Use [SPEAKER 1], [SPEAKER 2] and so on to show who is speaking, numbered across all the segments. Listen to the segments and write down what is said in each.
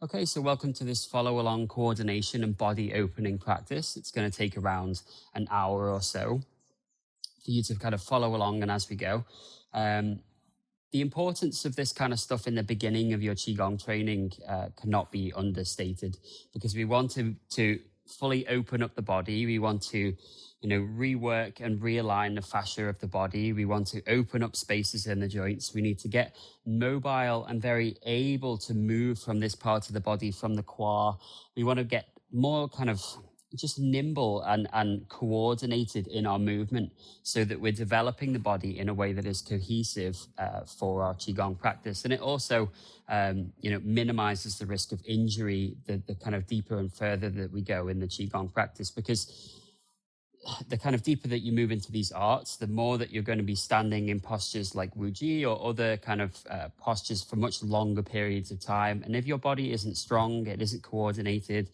[SPEAKER 1] Okay, so welcome to this follow along coordination and body opening practice. It's going to take around an hour or so for you to kind of follow along and as we go. Um, the importance of this kind of stuff in the beginning of your Qigong training cannot be understated because we want to fully open up the body. We want to, rework and realign the fascia of the body. We want to open up spaces in the joints. We need to get mobile and very able to move from this part of the body, from the core. We want to get more kind of just nimble and coordinated in our movement so that we're developing the body in a way that is cohesive for our Qigong practice. And it also, minimizes the risk of injury, the kind of deeper and further that we go in the Qigong practice, because the kind of deeper that you move into these arts, the more that you're going to be standing in postures like Wuji or other kind of postures for much longer periods of time. And if your body isn't strong, it isn't coordinated,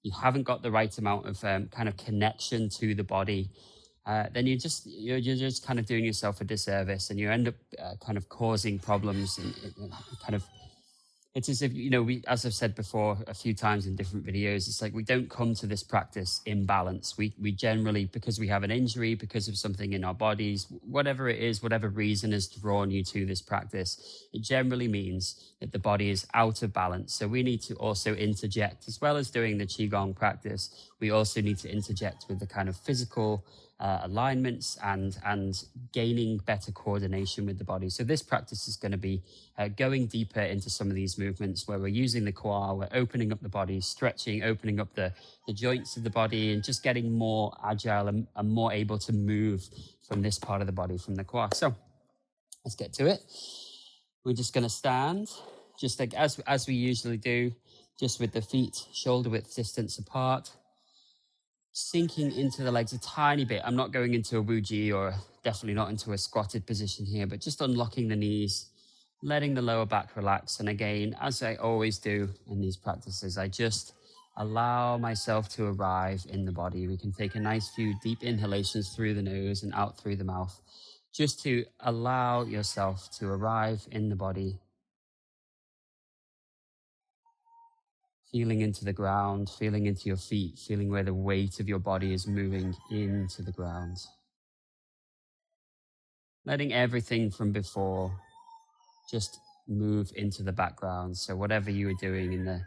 [SPEAKER 1] you haven't got the right amount of kind of connection to the body, then you're just kind of doing yourself a disservice, and you end up kind of causing problems and kind of it's as if, we, as I've said before a few times in different videos, it's like we don't come to this practice in balance. We generally, because we have an injury, because of something in our bodies, whatever it is, whatever reason has drawn you to this practice, it generally means that the body is out of balance. So we need to also interject, as well as doing the Qigong practice, we also need to interject with the kind of physical alignments and gaining better coordination with the body. So this practice is going to be going deeper into some of these movements where we're using the core, we're opening up the body, stretching, opening up the joints of the body, and just getting more agile and more able to move from this part of the body, from the core. So let's get to it. We're just going to stand, just like as we usually do, just with the feet shoulder width distance apart, sinking into the legs a tiny bit. I'm not going into a Wuji or definitely not into a squatted position here, but just unlocking the knees, letting the lower back relax. And again, as I always do in these practices, I just allow myself to arrive in the body. We can take a nice few deep inhalations through the nose and out through the mouth, just to allow yourself to arrive in the body. Feeling into the ground, feeling into your feet, feeling where the weight of your body is moving into the ground. Letting everything from before just move into the background. So whatever you were doing in the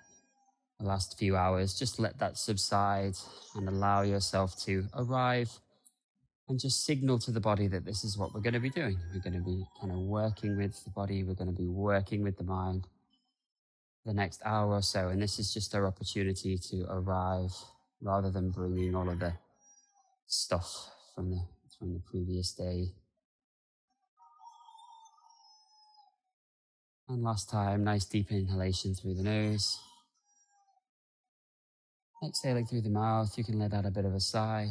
[SPEAKER 1] last few hours, just let that subside and allow yourself to arrive and just signal to the body that this is what we're going to be doing. We're going to be kind of working with the body. We're going to be working with the mind the next hour or so. And this is just our opportunity to arrive rather than bringing all of the stuff from the previous day. And last time, nice deep inhalation through the nose. Exhaling through the mouth, you can let out a bit of a sigh.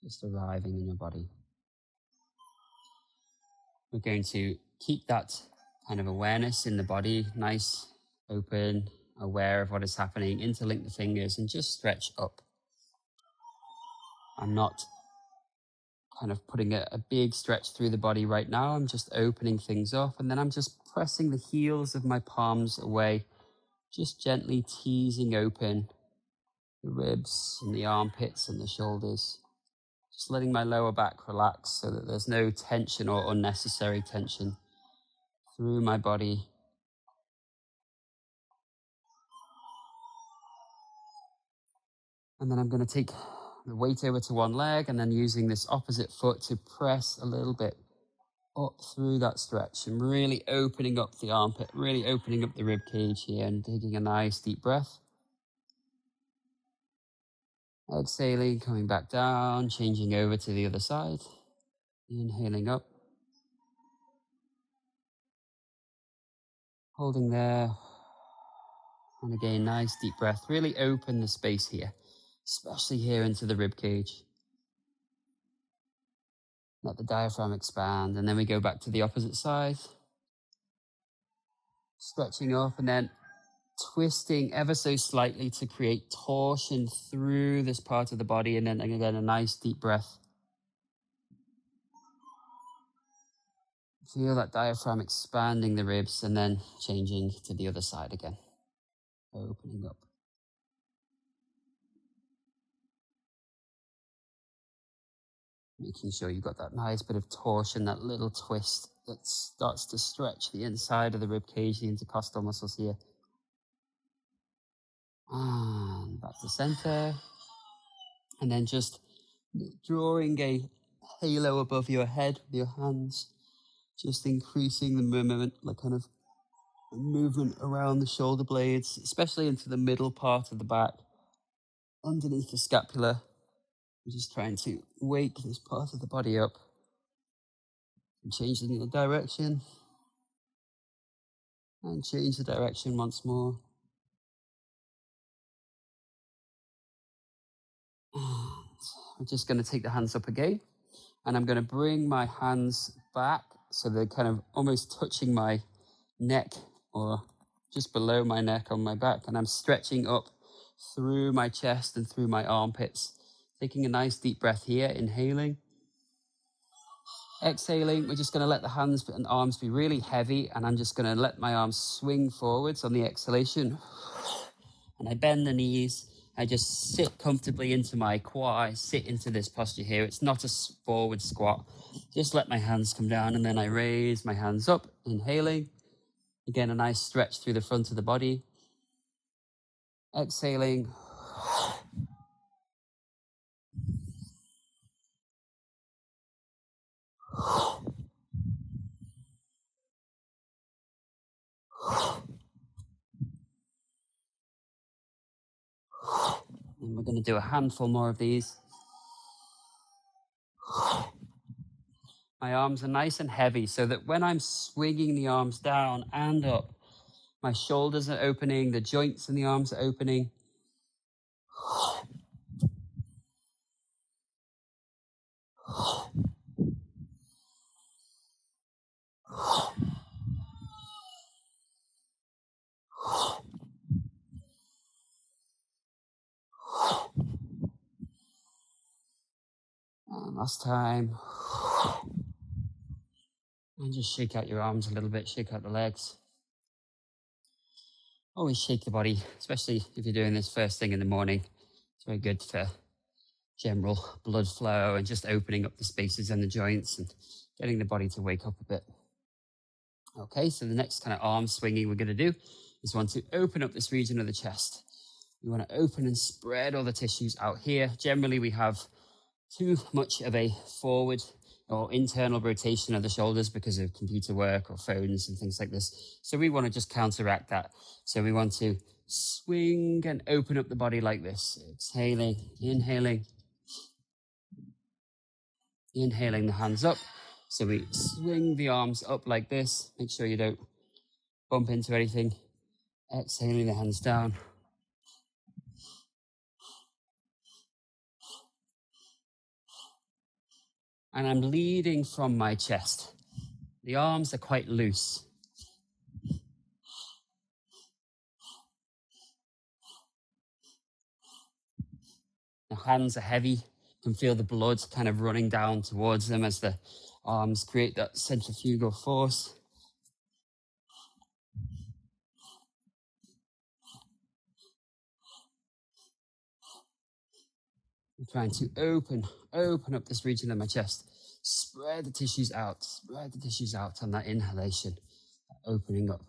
[SPEAKER 1] Just arriving in your body. We're going to keep that kind of awareness in the body, nice, open, aware of what is happening. Interlink the fingers and just stretch up. I'm not kind of putting a big stretch through the body right now. I'm just opening things up, and then I'm just pressing the heels of my palms away, just gently teasing open the ribs and the armpits and the shoulders. Just letting my lower back relax so that there's no tension or unnecessary tension through my body. And then I'm going to take the weight over to one leg, and then using this opposite foot to press a little bit up through that stretch and really opening up the armpit, really opening up the rib cage here, and taking a nice deep breath. Exhaling, coming back down, changing over to the other side. Inhaling up. Holding there. And again, nice deep breath. Really open the space here, especially here into the rib cage. Let the diaphragm expand, and then we go back to the opposite side. Stretching up and then twisting ever so slightly to create torsion through this part of the body, and then again a nice deep breath. Feel that diaphragm expanding the ribs and then changing to the other side again. Opening up. Making sure you've got that nice bit of torsion, that little twist that starts to stretch the inside of the rib cage, the intercostal muscles here. And back to center. And then just drawing a halo above your head with your hands, just increasing the movement, like kind of movement around the shoulder blades, especially into the middle part of the back, underneath the scapula. I'm just trying to wake this part of the body up and change the direction. And change the direction once more. And I'm just going to take the hands up again. And I'm going to bring my hands back so they're kind of almost touching my neck or just below my neck on my back. And I'm stretching up through my chest and through my armpits. Taking a nice deep breath here, inhaling. Exhaling, we're just going to let the hands and arms be really heavy, and I'm just going to let my arms swing forwards on the exhalation. And I bend the knees. I just sit comfortably into my quad. I sit into this posture here. It's not a forward squat. Just let my hands come down, and then I raise my hands up, inhaling. Again, a nice stretch through the front of the body. Exhaling. And we're going to do a handful more of these. My arms are nice and heavy so that when I'm swinging the arms down and up, my shoulders are opening, the joints in the arms are opening. And last time. And just shake out your arms a little bit, shake out the legs. Always shake the body, especially if you're doing this first thing in the morning. It's very good for general blood flow and just opening up the spaces and the joints and getting the body to wake up a bit. Okay, so the next kind of arm swinging we're going to do is want to open up this region of the chest. We want to open and spread all the tissues out here. Generally, we have too much of a forward or internal rotation of the shoulders because of computer work or phones and things like this. So we want to just counteract that. So we want to swing and open up the body like this. Exhaling, inhaling. Inhaling the hands up. So we swing the arms up like this. Make sure you don't bump into anything. Exhaling the hands down. And I'm leading from my chest. The arms are quite loose. The hands are heavy. You can feel the blood kind of running down towards them as the arms create that centrifugal force. I'm trying to open up this region of my chest. Spread the tissues out on that inhalation, opening up.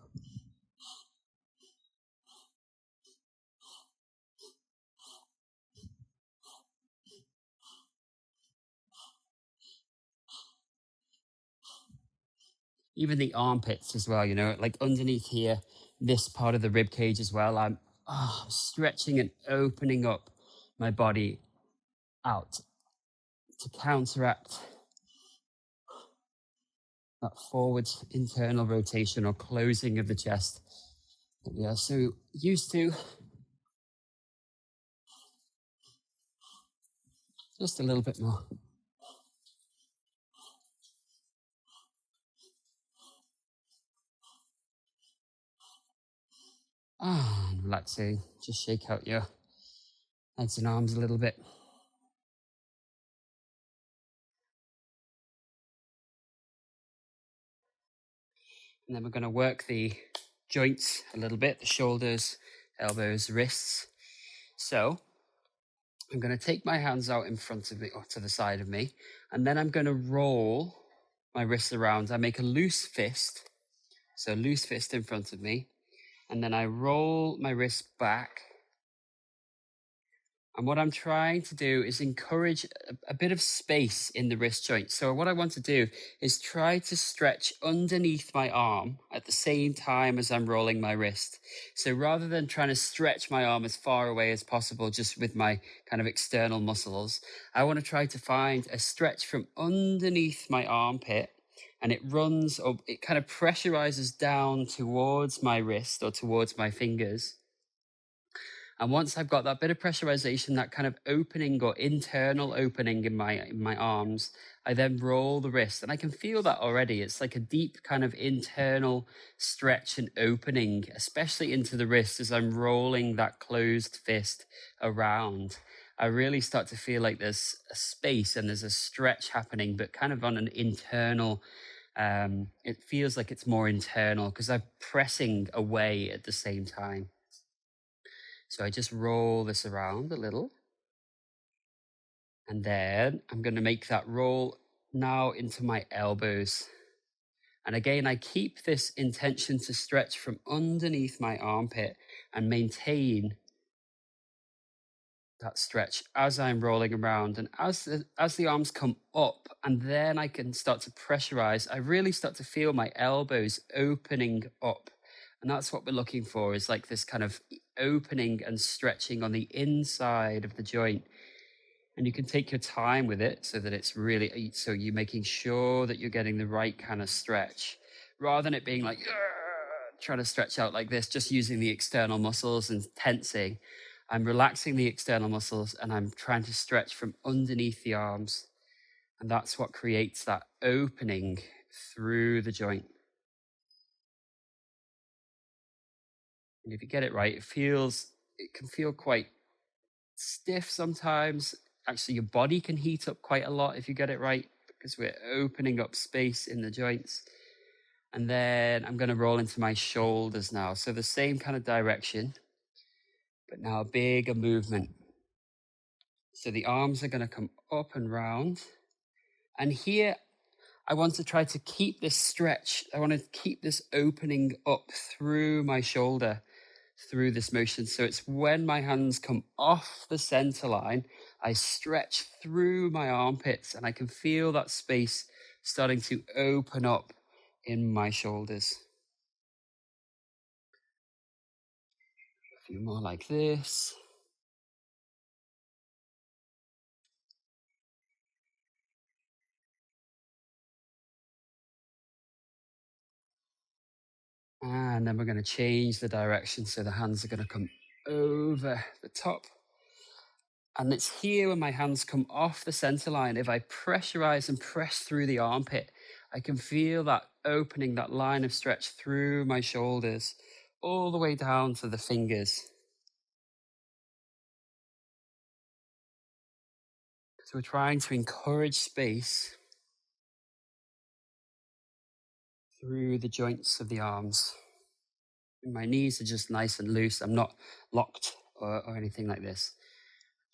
[SPEAKER 1] Even the armpits as well, you know, like underneath here, this part of the rib cage as well. I'm stretching and opening up my body out to counteract that forward internal rotation or closing of the chest that we are so used to. Just a little bit more. And relaxing. Just shake out your legs and arms a little bit. And then we're going to work the joints a little bit, the shoulders, elbows, wrists. So I'm going to take my hands out in front of me or to the side of me, and then I'm going to roll my wrists around. I make a loose fist, so loose fist in front of me, and then I roll my wrists back. And what I'm trying to do is encourage a bit of space in the wrist joint. So what I want to do is try to stretch underneath my arm at the same time as I'm rolling my wrist. So rather than trying to stretch my arm as far away as possible, just with my kind of external muscles, I want to try to find a stretch from underneath my armpit, and it runs, or it kind of pressurizes down towards my wrist or towards my fingers. And once I've got that bit of pressurization, that kind of opening or internal opening in my arms, I then roll the wrist, and I can feel that already. It's like a deep kind of internal stretch and opening, especially into the wrist as I'm rolling that closed fist around. I really start to feel like there's a space and there's a stretch happening, but kind of on an internal. It feels like it's more internal because I'm pressing away at the same time. So I just roll this around a little. And then I'm going to make that roll now into my elbows. And again, I keep this intention to stretch from underneath my armpit and maintain that stretch as I'm rolling around. And as the arms come up, and then I can start to pressurize, I really start to feel my elbows opening up. And that's what we're looking for, is like this kind of opening and stretching on the inside of the joint. And you can take your time with it so that it's really, so you're making sure that you're getting the right kind of stretch, rather than it being like, trying to stretch out like this, just using the external muscles and tensing. I'm relaxing the external muscles and I'm trying to stretch from underneath the arms. And that's what creates that opening through the joint. And if you get it right, it can feel quite stiff sometimes. Actually, your body can heat up quite a lot if you get it right, because we're opening up space in the joints. And then I'm going to roll into my shoulders now. So the same kind of direction, but now a bigger movement. So the arms are going to come up and round. And here, I want to try to keep this stretch. I want to keep this opening up through my shoulder, through this motion. So it's when my hands come off the center line, I stretch through my armpits and I can feel that space starting to open up in my shoulders. A few more like this. And then we're going to change the direction. So the hands are going to come over the top. And it's here when my hands come off the center line. If I pressurize and press through the armpit, I can feel that opening, that line of stretch through my shoulders, all the way down to the fingers. So we're trying to encourage space through the joints of the arms. And my knees are just nice and loose. I'm not locked or anything like this.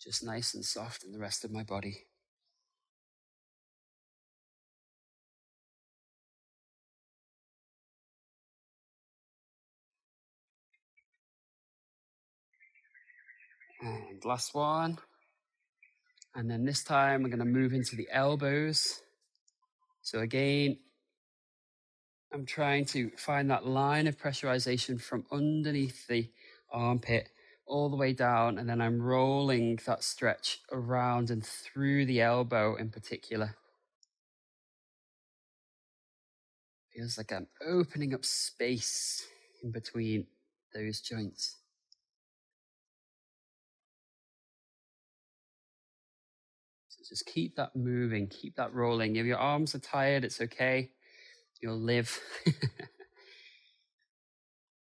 [SPEAKER 1] Just nice and soft in the rest of my body. And last one. And then this time we're going to move into the elbows. So again, I'm trying to find that line of pressurization from underneath the armpit all the way down, and then I'm rolling that stretch around and through the elbow in particular. Feels like I'm opening up space in between those joints. So just keep that moving, keep that rolling. If your arms are tired, it's okay. You'll live.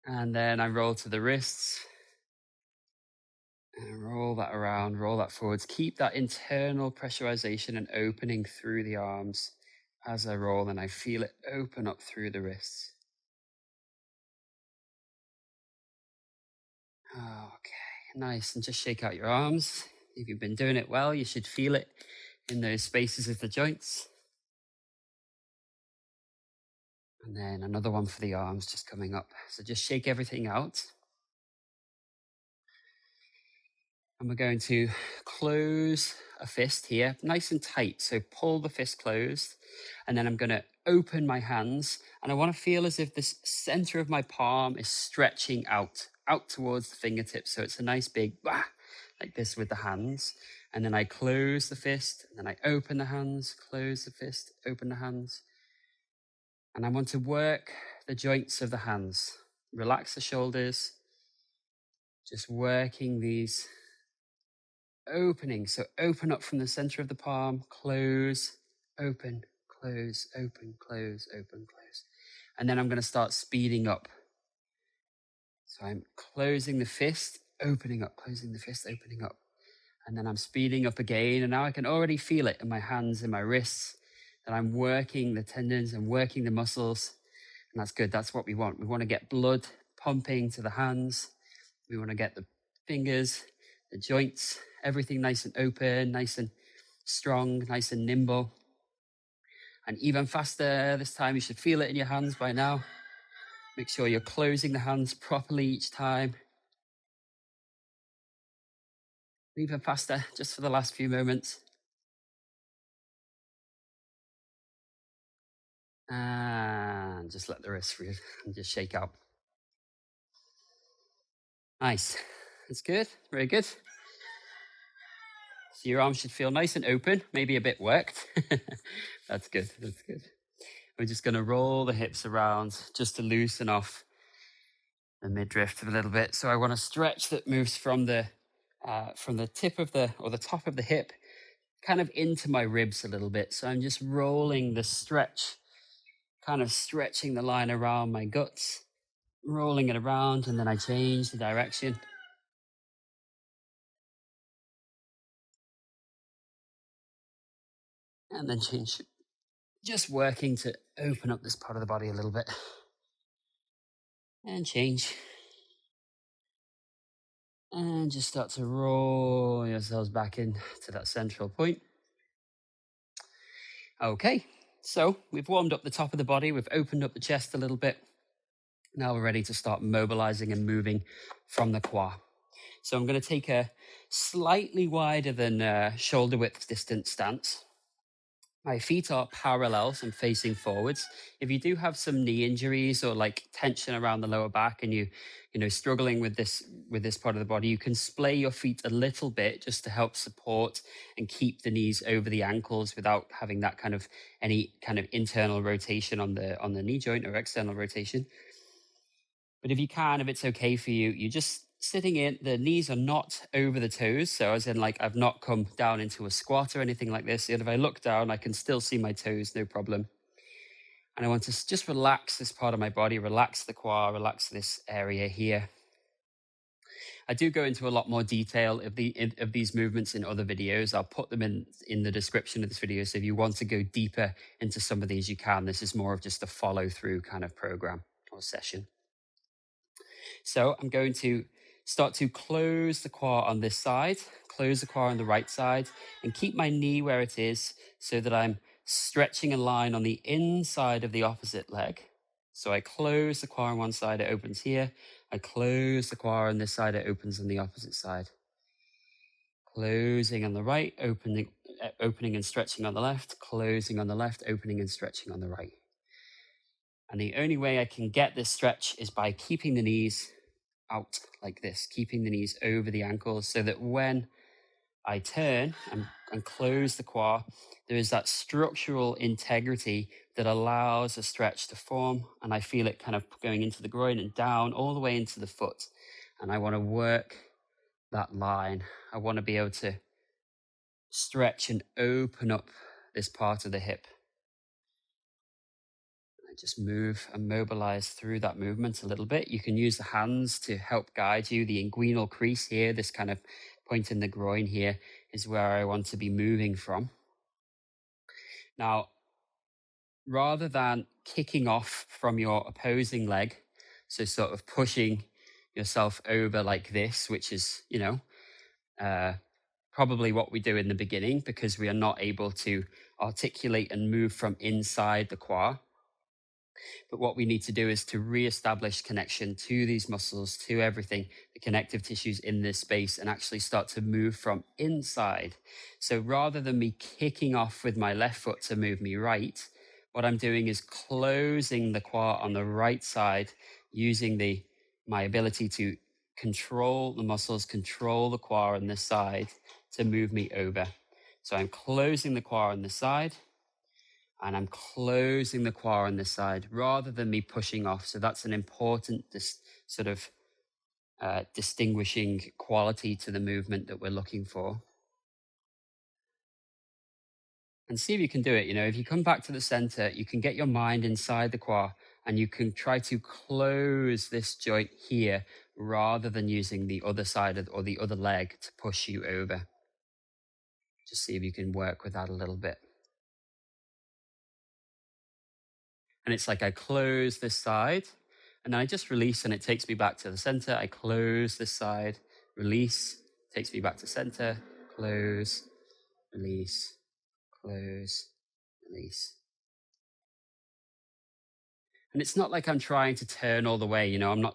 [SPEAKER 1] And then I roll to the wrists. And roll that around, roll that forwards. Keep that internal pressurization and opening through the arms as I roll, and I feel it open up through the wrists. Okay, nice. And just shake out your arms. If you've been doing it well, you should feel it in those spaces of the joints. And then another one for the arms just coming up. So just shake everything out. And we're going to close a fist here, nice and tight. So pull the fist closed. And then I'm going to open my hands. And I want to feel as if the center of my palm is stretching out towards the fingertips. So it's a nice big, like this with the hands. And then I close the fist. And then I open the hands, close the fist, open the hands. And I want to work the joints of the hands. Relax the shoulders. Just working these openings. So open up from the center of the palm, close, open, close, open, close, open, close. And then I'm going to start speeding up. So I'm closing the fist, opening up, closing the fist, opening up. And then I'm speeding up again. And now I can already feel it in my hands, in my wrists, that I'm working the tendons and working the muscles. And that's good. That's what we want. We want to get blood pumping to the hands. We want to get the fingers, the joints, everything nice and open, nice and strong, nice and nimble. And even faster this time. You should feel it in your hands by now. Make sure you're closing the hands properly each time. Even faster, just for the last few moments. And just let the wrists free and just shake out. Nice. That's good. Very good. So your arms should feel nice and open, maybe a bit worked. That's good. That's good. We're just going to roll the hips around just to loosen off the midriff a little bit. So I want a stretch that moves from the tip of the top of the hip kind of into my ribs a little bit. So I'm just rolling the stretch, kind of stretching the line around my guts, rolling it around, and then I change the direction. And then change, just working to open up this part of the body a little bit. And change. And just start to roll yourselves back in to that central point. Okay, so we've warmed up the top of the body. We've opened up the chest a little bit. Now we're ready to start mobilizing and moving from the qua. So I'm going to take a slightly wider than shoulder width distance stance. My feet are parallel, so I'm facing forwards. If you do have some knee injuries or like tension around the lower back and you know, struggling with this part of the body, you can splay your feet a little bit just to help support and keep the knees over the ankles without having that kind of any kind of internal rotation on the knee joint or external rotation. But if you can, if it's okay for you, you just sitting in, the knees are not over the toes. So as in like, I've not come down into a squat or anything like this. And if I look down, I can still see my toes, no problem. And I want to just relax this part of my body, relax the qua, relax this area here. I do go into a lot more detail of these movements in other videos. I'll put them in the description of this video. So if you want to go deeper into some of these, you can. This is more of just a follow through kind of program or session. So I'm going to start to close the qua on this side, close the qua on the right side, and keep my knee where it is so that I'm stretching a line on the inside of the opposite leg. So I close the qua on one side, it opens here. I close the qua on this side, it opens on the opposite side. Closing on the right, opening and stretching on the left, closing on the left, opening and stretching on the right. And the only way I can get this stretch is by keeping the knees out like this, keeping the knees over the ankles so that when I turn and close the qua, there is that structural integrity that allows a stretch to form. And I feel it kind of going into the groin and down all the way into the foot. And I want to work that line. I want to be able to stretch and open up this part of the hip. Just move and mobilize through that movement a little bit. You can use the hands to help guide you. The inguinal crease here, this kind of point in the groin here, is where I want to be moving from. Now, rather than kicking off from your opposing leg, so sort of pushing yourself over like this, which is, uh, probably what we do in the beginning because we are not able to articulate and move from inside the qua. But what we need to do is to reestablish connection to these muscles, to everything, the connective tissues in this space, and actually start to move from inside. So rather than me kicking off with my left foot to move me right, what I'm doing is closing the qua on the right side using my ability to control the muscles, control the qua on this side to move me over. So I'm closing the qua on this side and I'm closing the qua on this side rather than me pushing off. So that's an important sort of distinguishing quality to the movement that we're looking for. And see if you can do it. If you come back to the center, you can get your mind inside the qua and you can try to close this joint here rather than using the other side or the other leg to push you over. Just see if you can work with that a little bit. And it's like I close this side and then I just release and it takes me back to the center. I close this side, release, takes me back to center, close, release, close, release. And it's not like I'm trying to turn all the way,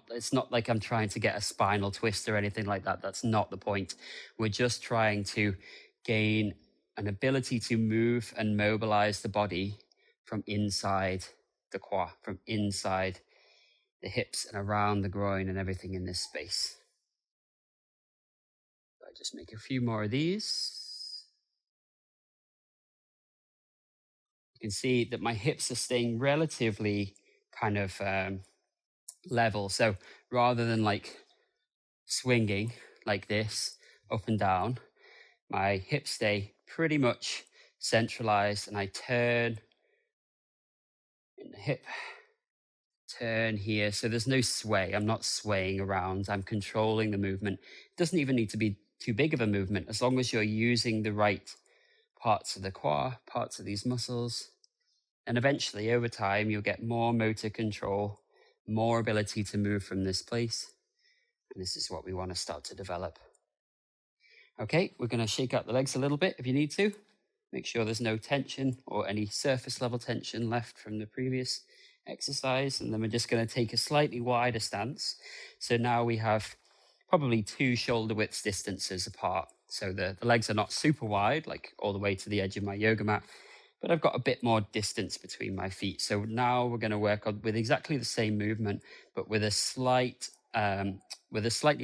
[SPEAKER 1] it's not like I'm trying to get a spinal twist or anything like that. That's not the point. We're just trying to gain an ability to move and mobilize the body from inside the qua, from inside the hips and around the groin and everything in this space. So I just make a few more of these. You can see that my hips are staying relatively kind of level. So rather than like swinging like this up and down, my hips stay pretty much centralized and I turn in the hip, turn here. So there's no sway. I'm not swaying around. I'm controlling the movement. It doesn't even need to be too big of a movement as long as you're using the right parts of the qua, parts of these muscles. And eventually, over time, you'll get more motor control, more ability to move from this place. And this is what we want to start to develop. Okay, we're going to shake out the legs a little bit if you need to. Make sure there's no tension or any surface level tension left from the previous exercise. And then we're just going to take a slightly wider stance. So now we have probably 2 shoulder widths distances apart. So the legs are not super wide, like all the way to the edge of my yoga mat, but I've got a bit more distance between my feet. So now we're going to work on with exactly the same movement, but with a slightly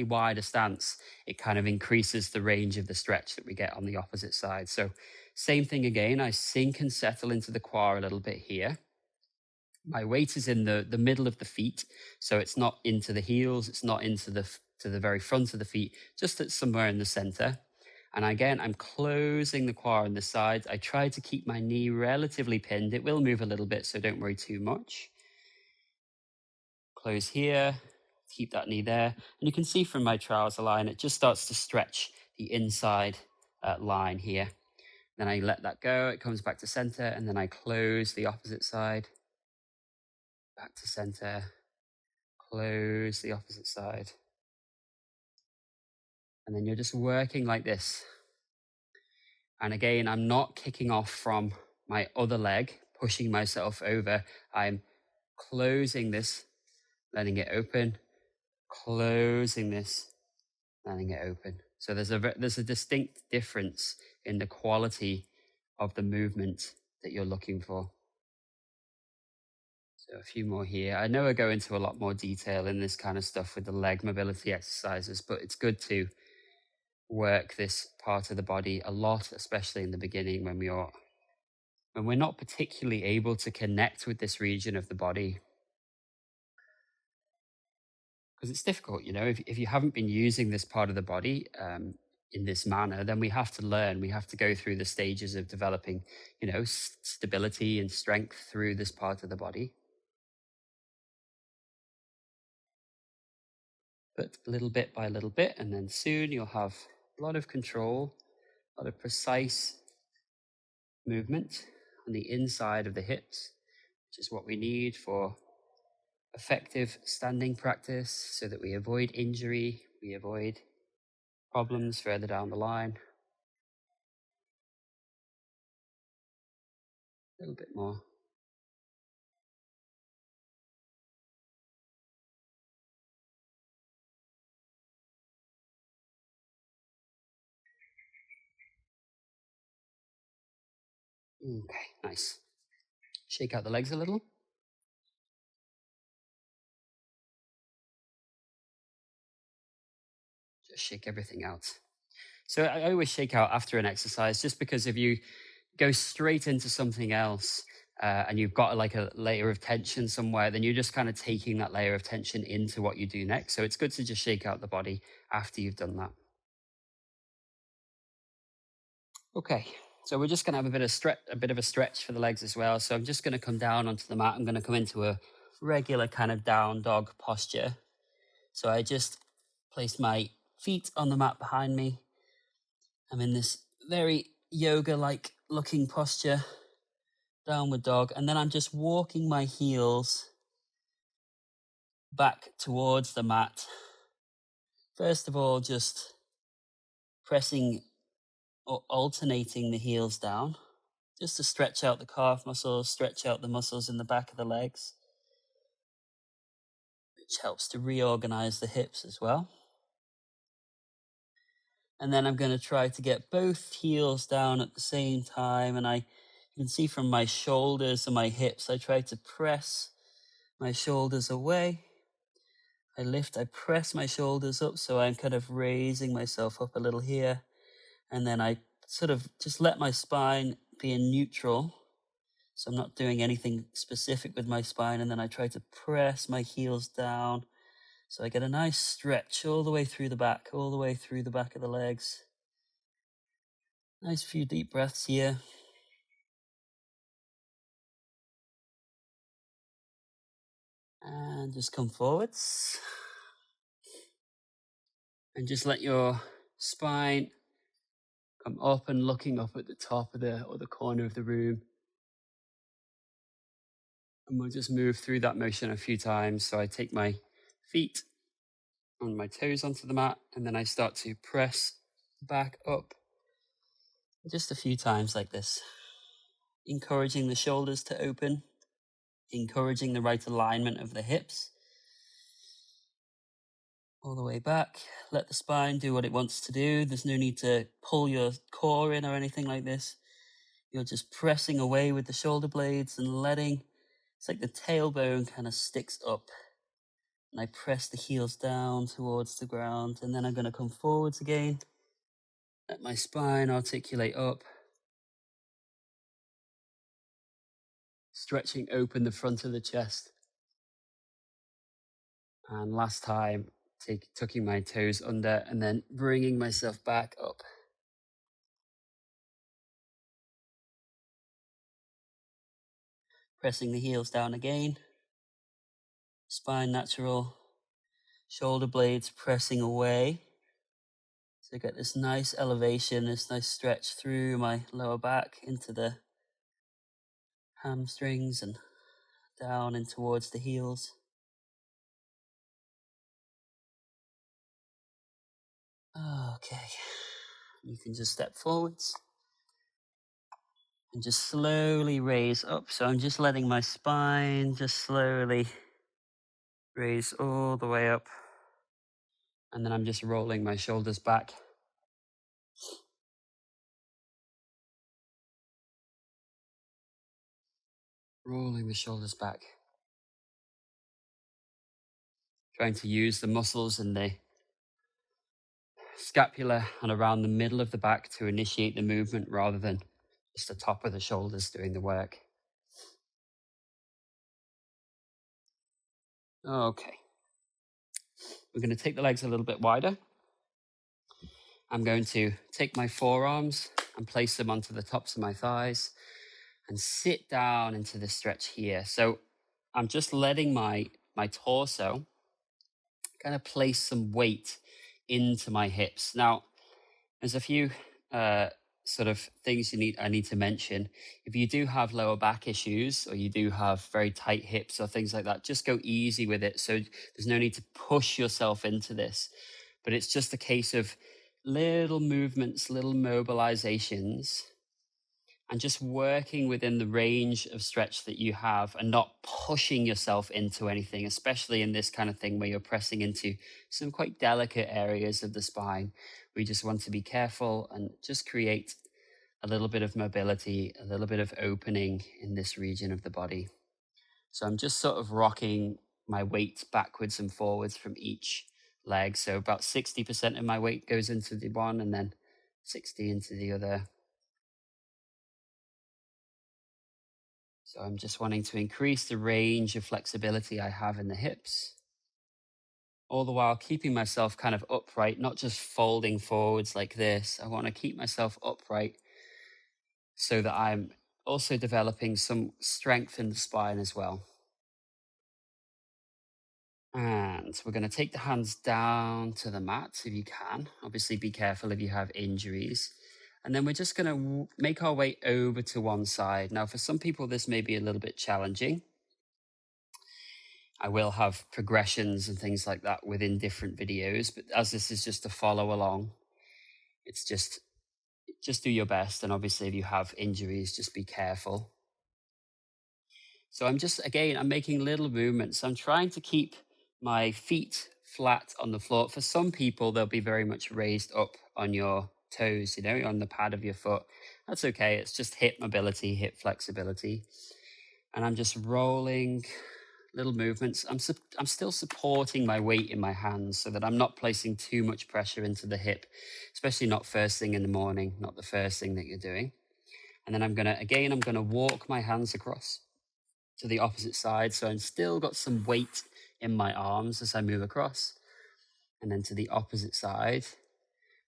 [SPEAKER 1] wider stance. It kind of increases the range of the stretch that we get on the opposite side. So same thing again, I sink and settle into the qua a little bit here. My weight is in the middle of the feet, so it's not into the heels, it's not into to the very front of the feet, just at somewhere in the center. And again, I'm closing the qua on the sides. I try to keep my knee relatively pinned. It will move a little bit, so don't worry too much. Close here, keep that knee there. And you can see from my trouser line, it just starts to stretch the inside line here. Then I let that go, it comes back to center, and then I close the opposite side. Back to center, close the opposite side. And then you're just working like this. And again, I'm not kicking off from my other leg, pushing myself over. I'm closing this, letting it open, closing this, letting it open. So there's a distinct difference in the quality of the movement that you're looking for. So a few more here. I know I go into a lot more detail in this kind of stuff with the leg mobility exercises, but it's good to work this part of the body a lot, especially in the beginning when we're not particularly able to connect with this region of the body. Because it's difficult, if you haven't been using this part of the body in this manner, then we have to learn. We have to go through the stages of developing, stability and strength through this part of the body. But little bit by little bit, and then soon you'll have a lot of control, a lot of precise movement on the inside of the hips, which is what we need for effective standing practice so that we avoid injury, we avoid problems further down the line. A little bit more. Okay, nice. Shake out the legs a little. Just shake everything out. So I always shake out after an exercise, just because if you go straight into something else and you've got like a layer of tension somewhere, then you're just kind of taking that layer of tension into what you do next. So it's good to just shake out the body after you've done that. Okay, so we're just going to have a bit of a stretch for the legs as well. So I'm just going to come down onto the mat. I'm going to come into a regular kind of down dog posture. So I just place my feet on the mat behind me. I'm in this very yoga-like looking posture, downward dog, and then I'm just walking my heels back towards the mat. First of all, just pressing or alternating the heels down, just to stretch out the calf muscles, stretch out the muscles in the back of the legs, which helps to reorganize the hips as well. And then I'm going to try to get both heels down at the same time. And you can see from my shoulders and my hips, I try to press my shoulders away. I press my shoulders up, so I'm kind of raising myself up a little here. And then I sort of just let my spine be in neutral. So I'm not doing anything specific with my spine. And then I try to press my heels down. So I get a nice stretch all the way through the back, all the way through the back of the legs. Nice few deep breaths here. And just come forwards. And just let your spine come up and looking up at the top of the corner of the room. And we'll just move through that motion a few times. So I take my feet and my toes onto the mat, and then I start to press back up just a few times like this, encouraging the shoulders to open, encouraging the right alignment of the hips. All the way back. Let the spine do what it wants to do. There's no need to pull your core in or anything like this. You're just pressing away with the shoulder blades and letting, it's like the tailbone kind of sticks up. And I press the heels down towards the ground. And then I'm going to come forwards again. Let my spine articulate up. Stretching open the front of the chest. And last time, tucking my toes under and then bringing myself back up. Pressing the heels down again. Spine natural. Shoulder blades pressing away. So I get this nice elevation, this nice stretch through my lower back into the hamstrings and down and towards the heels. Okay. You can just step forwards and just slowly raise up. So I'm just letting my spine just slowly raise all the way up. And then I'm just rolling my shoulders back. Rolling the shoulders back. Trying to use the muscles in the scapula and around the middle of the back to initiate the movement rather than just the top of the shoulders doing the work. Okay. We're going to take the legs a little bit wider. I'm going to take my forearms and place them onto the tops of my thighs and sit down into the stretch here. So I'm just letting my torso kind of place some weight into my hips. Now, there's a few sort of things I need to mention. If you do have lower back issues or you do have very tight hips or things like that, just go easy with it. So there's no need to push yourself into this, but it's just a case of little movements, little mobilizations, and just working within the range of stretch that you have and not pushing yourself into anything, especially in this kind of thing where you're pressing into some quite delicate areas of the spine. We just want to be careful and just create a little bit of mobility, a little bit of opening in this region of the body. So I'm just sort of rocking my weight backwards and forwards from each leg. So about 60% of my weight goes into the one and then 60 into the other. So I'm just wanting to increase the range of flexibility I have in the hips, all the while keeping myself kind of upright, not just folding forwards like this. I want to keep myself upright so that I'm also developing some strength in the spine as well. And we're going to take the hands down to the mat if you can. Obviously, be careful if you have injuries. And then we're just going to make our way over to one side. Now, for some people, this may be a little bit challenging. I will have progressions and things like that within different videos, but as this is just to follow along, it's just do your best. And obviously, if you have injuries, just be careful. So I'm making little movements. I'm trying to keep my feet flat on the floor. For some people, they'll be very much raised up on your toes, on the pad of your foot. That's okay. It's just hip mobility, hip flexibility. And I'm just rolling little movements. I'm still supporting my weight in my hands so that I'm not placing too much pressure into the hip, especially not first thing in the morning, not the first thing that you're doing. And then I'm going to walk my hands across to the opposite side. So I'm still got some weight in my arms as I move across, and then to the opposite side.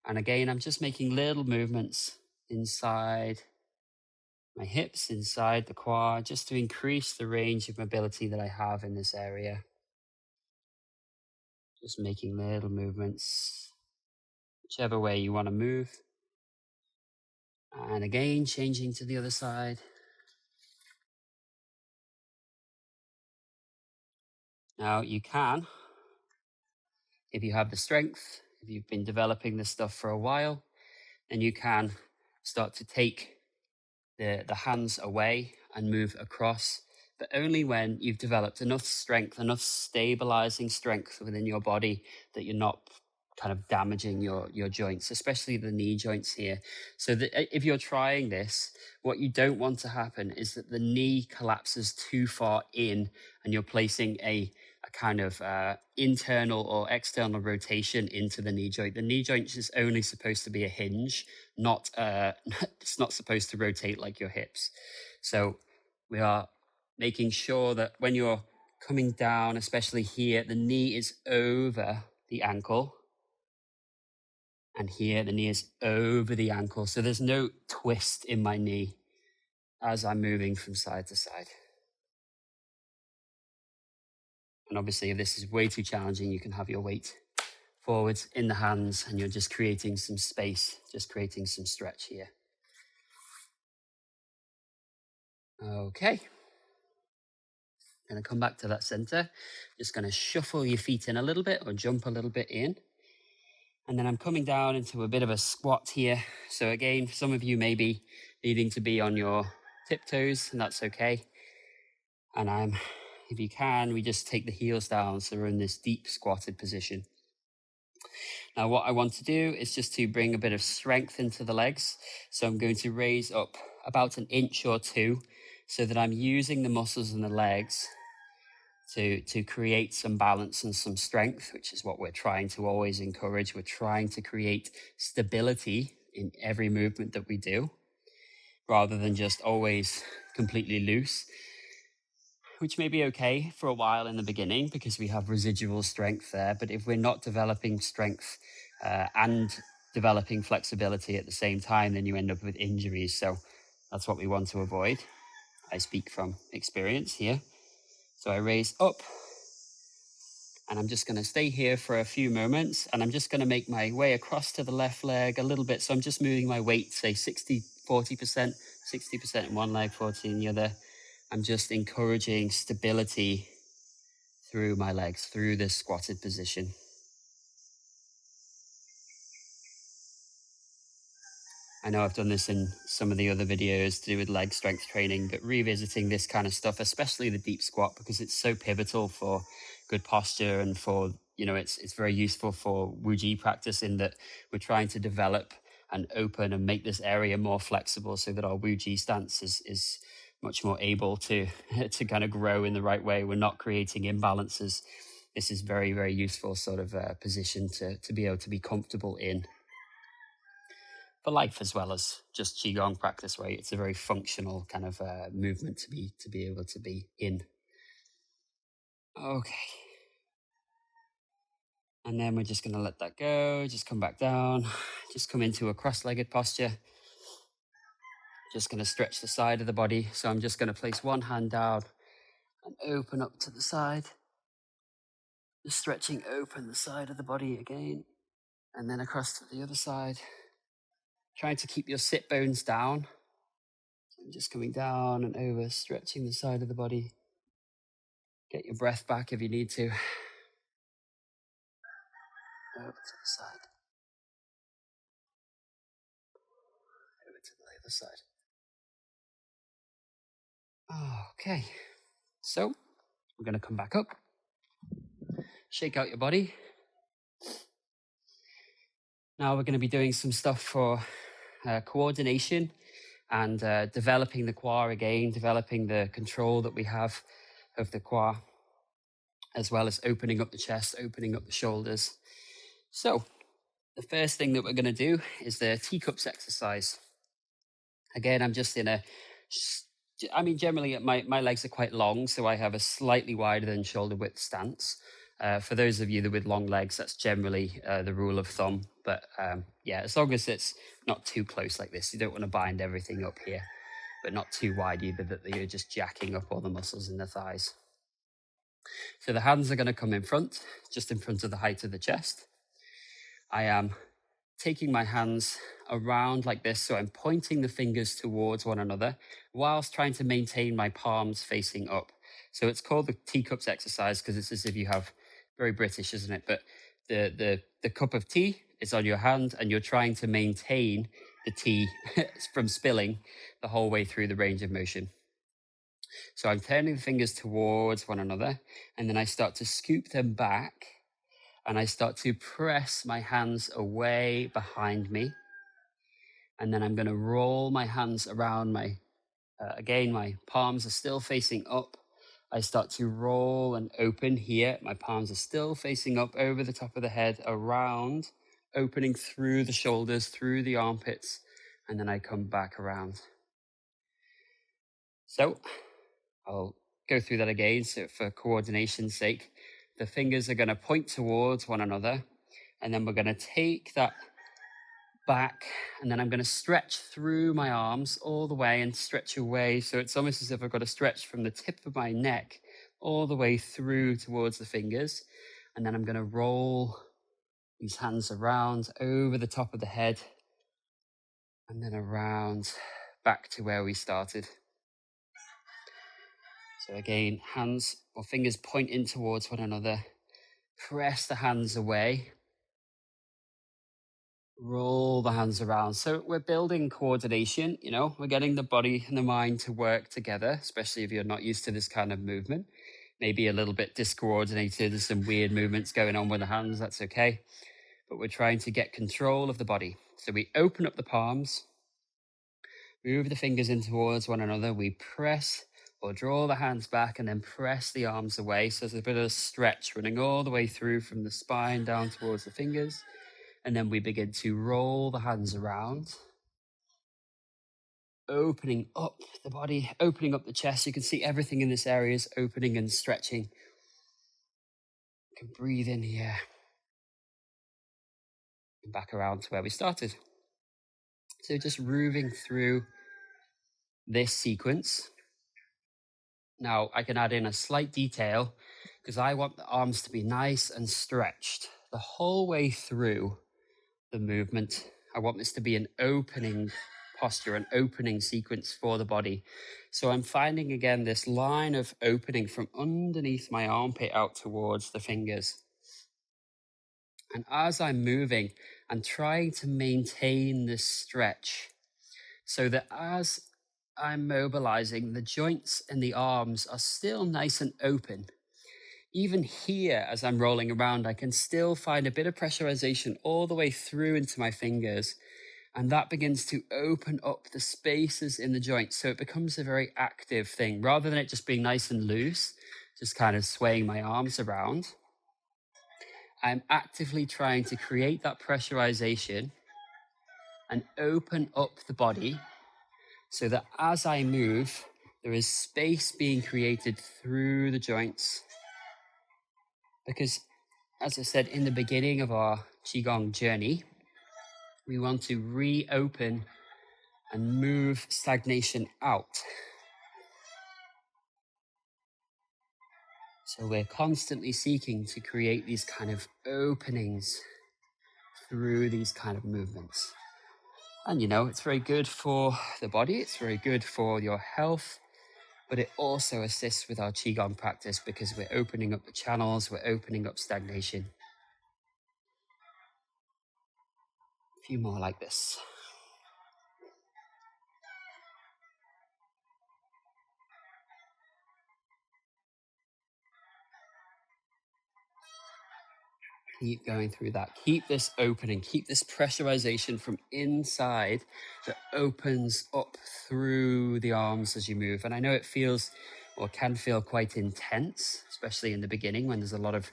[SPEAKER 1] And again, I'm just making little movements inside my hips, inside the quad, just to increase the range of mobility that I have in this area. Just making little movements, whichever way you want to move. And again, changing to the other side. Now you can, if you have the strength, if you've been developing this stuff for a while, then you can start to take the hands away and move across, but only when you've developed enough strength, enough stabilizing strength within your body that you're not kind of damaging your joints, especially the knee joints here. So that if you're trying this, what you don't want to happen is that the knee collapses too far in and you're placing a kind of internal or external rotation into the knee joint. The knee joint is only supposed to be a hinge, not it's not supposed to rotate like your hips. So we are making sure that when you're coming down, especially here, the knee is over the ankle. And here, the knee is over the ankle. So there's no twist in my knee as I'm moving from side to side. And obviously, if this is way too challenging, you can have your weight forwards in the hands and you're just creating some space, just creating some stretch here. Okay. Going to come back to that center. Just going to shuffle your feet in a little bit or jump a little bit in. And then I'm coming down into a bit of a squat here. So again, some of you may be needing to be on your tiptoes, and that's okay. And if you can, we just take the heels down so we're in this deep squatted position. Now, what I want to do is just to bring a bit of strength into the legs. So I'm going to raise up about an inch or two so that I'm using the muscles in the legs to create some balance and some strength, which is what we're trying to always encourage. We're trying to create stability in every movement that we do, rather than just always completely loose, which may be okay for a while in the beginning because we have residual strength there. But if we're not developing strength and developing flexibility at the same time, then you end up with injuries. So that's what we want to avoid. I speak from experience here. So I raise up And I'm just going to stay here for a few moments, and I'm just going to make my way across to the left leg a little bit. So I'm just moving my weight, say 40%, 60% in one leg, 40 in the other. I'm just encouraging stability through my legs, through this squatted position. I know I've done this in some of the other videos to do with leg strength training, but revisiting this kind of stuff, especially the deep squat, because it's so pivotal for good posture and for, it's very useful for Wu-Ji practice in that we're trying to develop and open and make this area more flexible so that our Wu-Ji stance is much more able to kind of grow in the right way. We're not creating imbalances. This is very, very useful sort of position to be able to be comfortable in. For life as well as just Qi Gong practice, right? It's a very functional kind of movement to be able to be in. Okay. And then we're just going to let that go. Just come back down. Just come into a cross-legged posture. Just going to stretch the side of the body. So I'm just going to place one hand down and open up to the side. Just stretching open the side of the body again. And then across to the other side. Trying to keep your sit bones down. Just coming down and over, stretching the side of the body. Get your breath back if you need to. Over to the side. Over to the other side. Okay. So, we're going to come back up. Shake out your body. Now we're going to be doing some stuff for coordination and developing the Qi again, developing the control that we have of the Qi, as well as opening up the chest, opening up the shoulders. So, the first thing that we're going to do is the teacups exercise. Again, I'm just generally my legs are quite long, so I have a slightly wider than shoulder width stance. For those of you that with long legs, that's generally the rule of thumb. But yeah, as long as it's not too close like this, you don't want to bind everything up here, but not too wide either that you're just jacking up all the muscles in the thighs. So the hands are going to come in front, just in front of the height of the chest. I am taking my hands around like this, so I'm pointing the fingers towards one another whilst trying to maintain my palms facing up. So it's called the teacups exercise because it's as if you have, very British, isn't it? But the cup of tea is on your hand and you're trying to maintain the tea from spilling the whole way through the range of motion. So I'm turning the fingers towards one another and then I start to scoop them back and I start to press my hands away behind me. And then I'm going to roll my hands around again, my palms are still facing up. I start to roll and open here. My palms are still facing up over the top of the head, around, opening through the shoulders, through the armpits. And then I come back around. So I'll go through that again. So for coordination's sake, the fingers are going to point towards one another. And then we're going to take that back, and then I'm going to stretch through my arms all the way and stretch away. So it's almost as if I've got to stretch from the tip of my neck all the way through towards the fingers. And then I'm going to roll these hands around over the top of the head and then around back to where we started. So again, hands or fingers pointing towards one another. Press the hands away. Roll the hands around. So we're building coordination, we're getting the body and the mind to work together, especially if you're not used to this kind of movement. Maybe a little bit discoordinated, there's some weird movements going on with the hands, that's okay. But we're trying to get control of the body. So we open up the palms, move the fingers in towards one another, we press or draw the hands back and then press the arms away. So there's a bit of a stretch running all the way through from the spine down towards the fingers. And then we begin to roll the hands around, opening up the body, opening up the chest. You can see everything in this area is opening and stretching. You can breathe in here and back around to where we started. So just moving through this sequence. Now I can add in a slight detail because I want the arms to be nice and stretched the whole way through the movement. I want this to be an opening posture, an opening sequence for the body. So I'm finding again this line of opening from underneath my armpit out towards the fingers. And as I'm moving, I'm trying to maintain this stretch so that as I'm mobilizing, the joints in the arms are still nice and open. Even here, as I'm rolling around, I can still find a bit of pressurization all the way through into my fingers. And that begins to open up the spaces in the joints. So it becomes a very active thing rather than it just being nice and loose, just kind of swaying my arms around. I'm actively trying to create that pressurization and open up the body so that as I move, there is space being created through the joints. Because, as I said in the beginning of our Qi Gong journey, we want to reopen and move stagnation out. So we're constantly seeking to create these kind of openings through these kind of movements. And it's very good for the body, it's very good for your health, but it also assists with our Qigong practice because we're opening up the channels, we're opening up stagnation. A few more like this. Keep going through that. Keep this opening. Keep this pressurization from inside that opens up through the arms as you move. And I know it feels or can feel quite intense, especially in the beginning when there's a lot of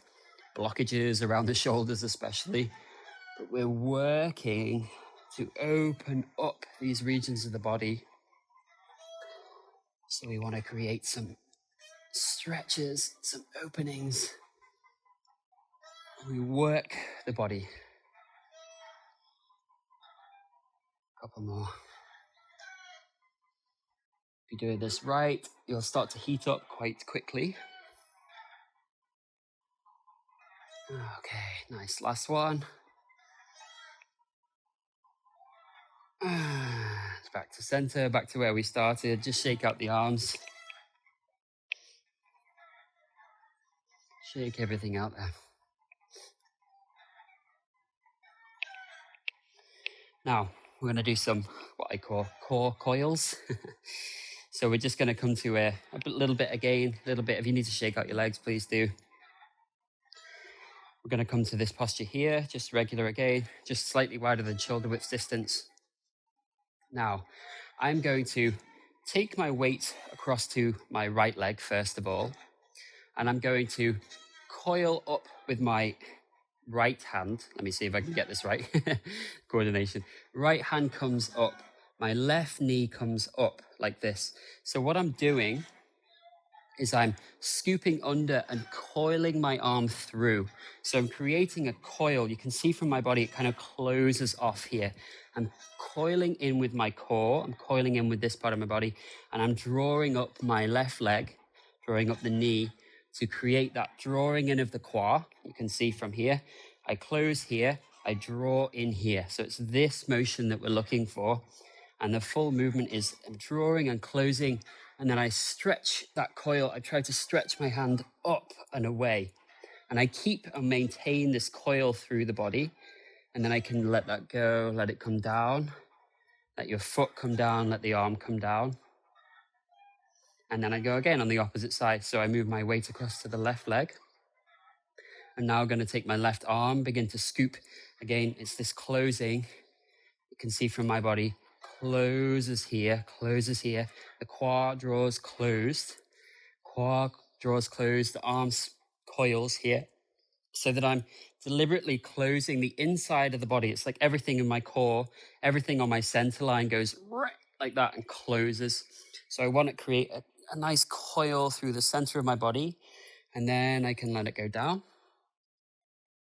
[SPEAKER 1] blockages around the shoulders especially. But we're working to open up these regions of the body. So we want to create some stretches, some openings. We work the body. Couple more. If you're doing this right, you'll start to heat up quite quickly. Okay, nice. Last one. And back to center, back to where we started. Just shake out the arms. Shake everything out there. Now, we're going to do some what I call core coils. So we're just going to come to a little bit again, a little bit. If you need to shake out your legs, please do. We're going to come to this posture here, just regular again, just slightly wider than shoulder width distance. Now, I'm going to take my weight across to my right leg, first of all, and I'm going to coil up with my right hand. Let me see if I can get this right. Coordination. Right hand comes up. My left knee comes up like this. So what I'm doing is I'm scooping under and coiling my arm through. So I'm creating a coil. You can see from my body, it kind of closes off here. I'm coiling in with my core. I'm coiling in with this part of my body. And I'm drawing up my left leg, drawing up the knee to create that drawing in of the quad. You can see from here. I close here. I draw in here. So it's this motion that we're looking for. And the full movement is I'm drawing and closing, and then I stretch that coil. I try to stretch my hand up and away. And I keep and maintain this coil through the body. And then I can let that go, let it come down. Let your foot come down, let the arm come down. And then I go again on the opposite side. So I move my weight across to the left leg. I'm now going to take my left arm, begin to scoop. Again, it's this closing. You can see from my body, closes here. The quad draws closed. Quad draws closed. The arms coils here. So that I'm deliberately closing the inside of the body. It's like everything in my core, everything on my center line goes right like that and closes. So I want to create a nice coil through the center of my body. And then I can let it go down.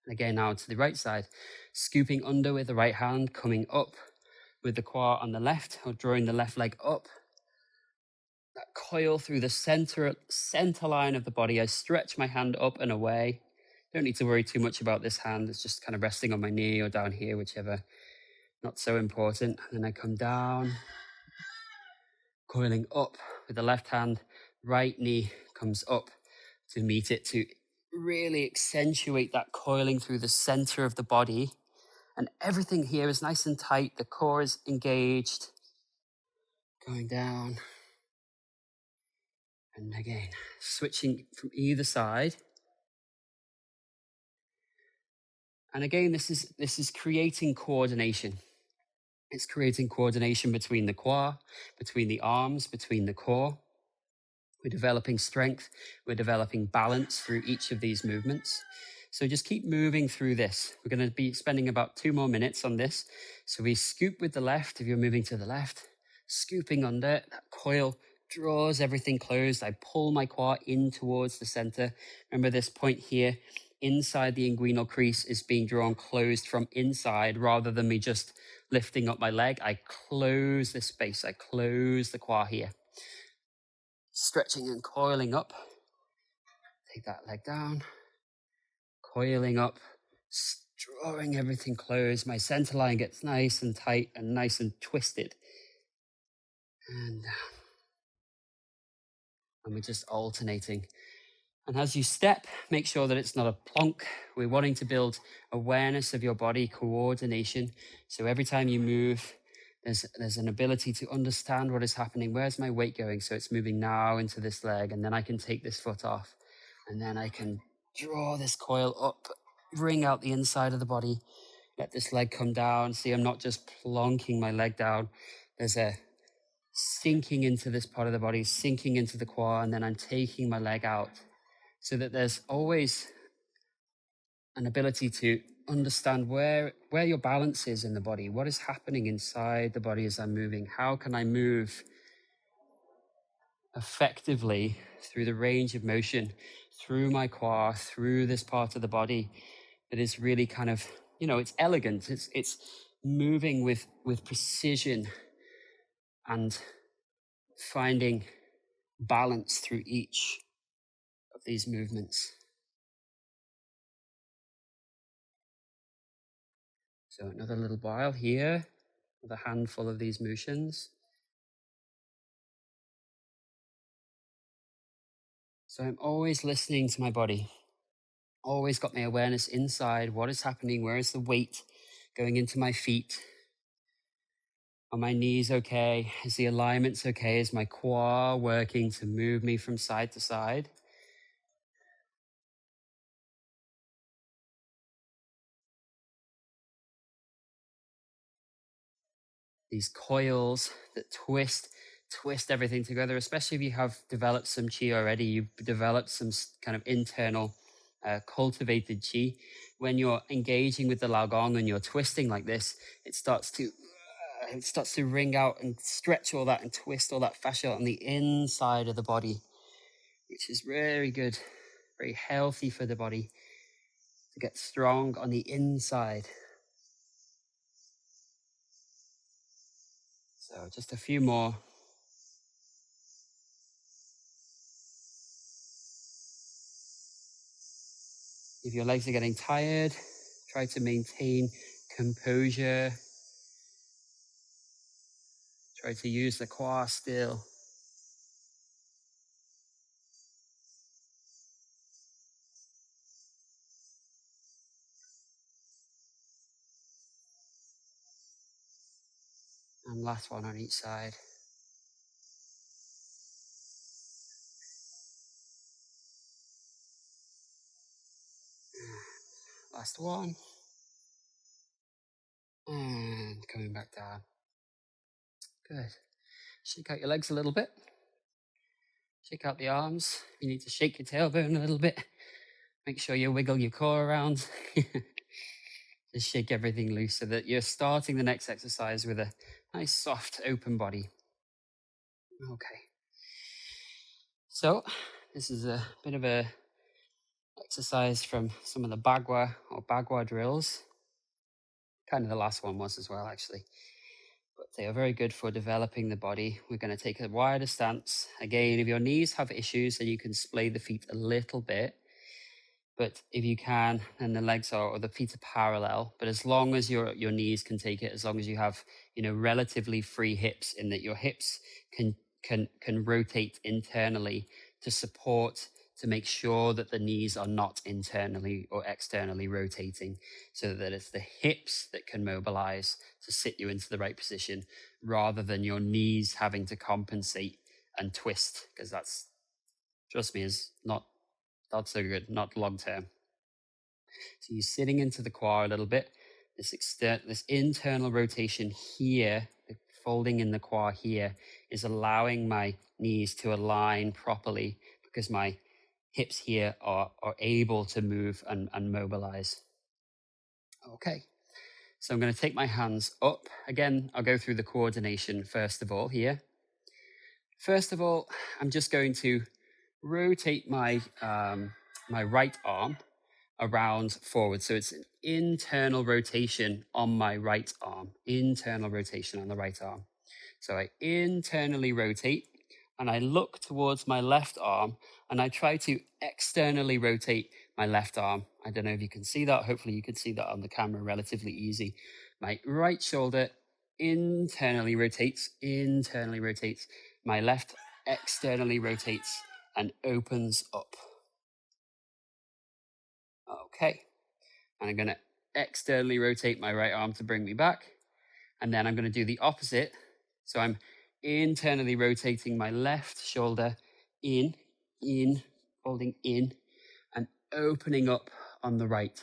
[SPEAKER 1] Again, now to the right side, scooping under with the right hand, coming up with the quad on the left, or drawing the left leg up. That coil through the center line of the body. I stretch my hand up and away. Don't need to worry too much about this hand. It's just kind of resting on my knee or down here, whichever. Not so important. And then I come down, coiling up with the left hand. Right knee comes up to meet it, to really accentuate that coiling through the center of the body. And everything here is nice and tight. The core is engaged. Going down. And again, switching from either side. And again, this is creating coordination. It's creating coordination between the core, between the arms, between the core. We're developing strength. We're developing balance through each of these movements. So just keep moving through this. We're going to be spending about 2 more minutes on this. So we scoop with the left, if you're moving to the left, scooping under, that coil draws everything closed. I pull my core in towards the center. Remember this point here, inside the inguinal crease is being drawn closed from inside rather than me just lifting up my leg. I close this space. I close the core here. Stretching and coiling up. Take that leg down. Coiling up, drawing everything closed. My center line gets nice and tight and nice and twisted. And down. And we're just alternating. And as you step, make sure that it's not a plonk. We're wanting to build awareness of your body, coordination. So every time you move, there's an ability to understand what is happening. Where's my weight going? So it's moving now into this leg, and then I can take this foot off. And then I can draw this coil up, bring out the inside of the body, let this leg come down. See, I'm not just plonking my leg down. There's a sinking into this part of the body, sinking into the core, and then I'm taking my leg out. So that there's always an ability to understand where your balance is in the body. What is happening inside the body as I'm moving? How can I move effectively through the range of motion, through my core, through this part of the body that is really kind of, it's elegant. It's moving with precision and finding balance through each of these movements. So another little while here, with a handful of these motions. So I'm always listening to my body. Always got my awareness inside. What is happening? Where is the weight going into my feet? Are my knees okay? Is the alignment okay? Is my core working to move me from side to side? These coils that twist everything together, especially if you have developed some Qi already, you've developed some kind of internal cultivated Qi. When you're engaging with the Lao Gong and you're twisting like this, it starts to wring out and stretch all that and twist all that fascia on the inside of the body, which is very good, very healthy for the body to get strong on the inside. So just a few more. If your legs are getting tired, try to maintain composure. Try to use the core still. And last one on each side. Last one. And coming back down. Good. Shake out your legs a little bit. Shake out the arms. You need to shake your tailbone a little bit. Make sure you wiggle your core around. Just shake everything loose so that you're starting the next exercise with a nice, soft, open body. Okay. So this is a bit of a exercise from some of the Bagua drills. Kind of the last one was as well, actually. But They are very good for developing the body. We're going to take a wider stance. Again, if your knees have issues, then you can splay the feet a little bit. But if you can, then the legs are, or the feet are parallel. But as long as your knees can take it, as long as you have, relatively free hips, in that your hips can rotate internally to support, to make sure that the knees are not internally or externally rotating, so that it's the hips that can mobilize to sit you into the right position, rather than your knees having to compensate and twist, because that's, trust me, is not so good, not long term. So you're sitting into the quad a little bit. This internal rotation here, the folding in the quad here, is allowing my knees to align properly, because my hips here are able to move and mobilize. Okay, so I'm going to take my hands up. Again, I'll go through the coordination first of all here. First of all, I'm just going to rotate my my right arm around forward. So it's an internal rotation on my right arm, internal rotation on the right arm. So I internally rotate and I look towards my left arm and I try to externally rotate my left arm. I don't know if you can see that. Hopefully you can see that on the camera relatively easy. My right shoulder internally rotates. My left externally rotates and opens up. Okay. And I'm going to externally rotate my right arm to bring me back. And then I'm going to do the opposite. So I'm internally rotating my left shoulder in, holding in, and opening up on the right.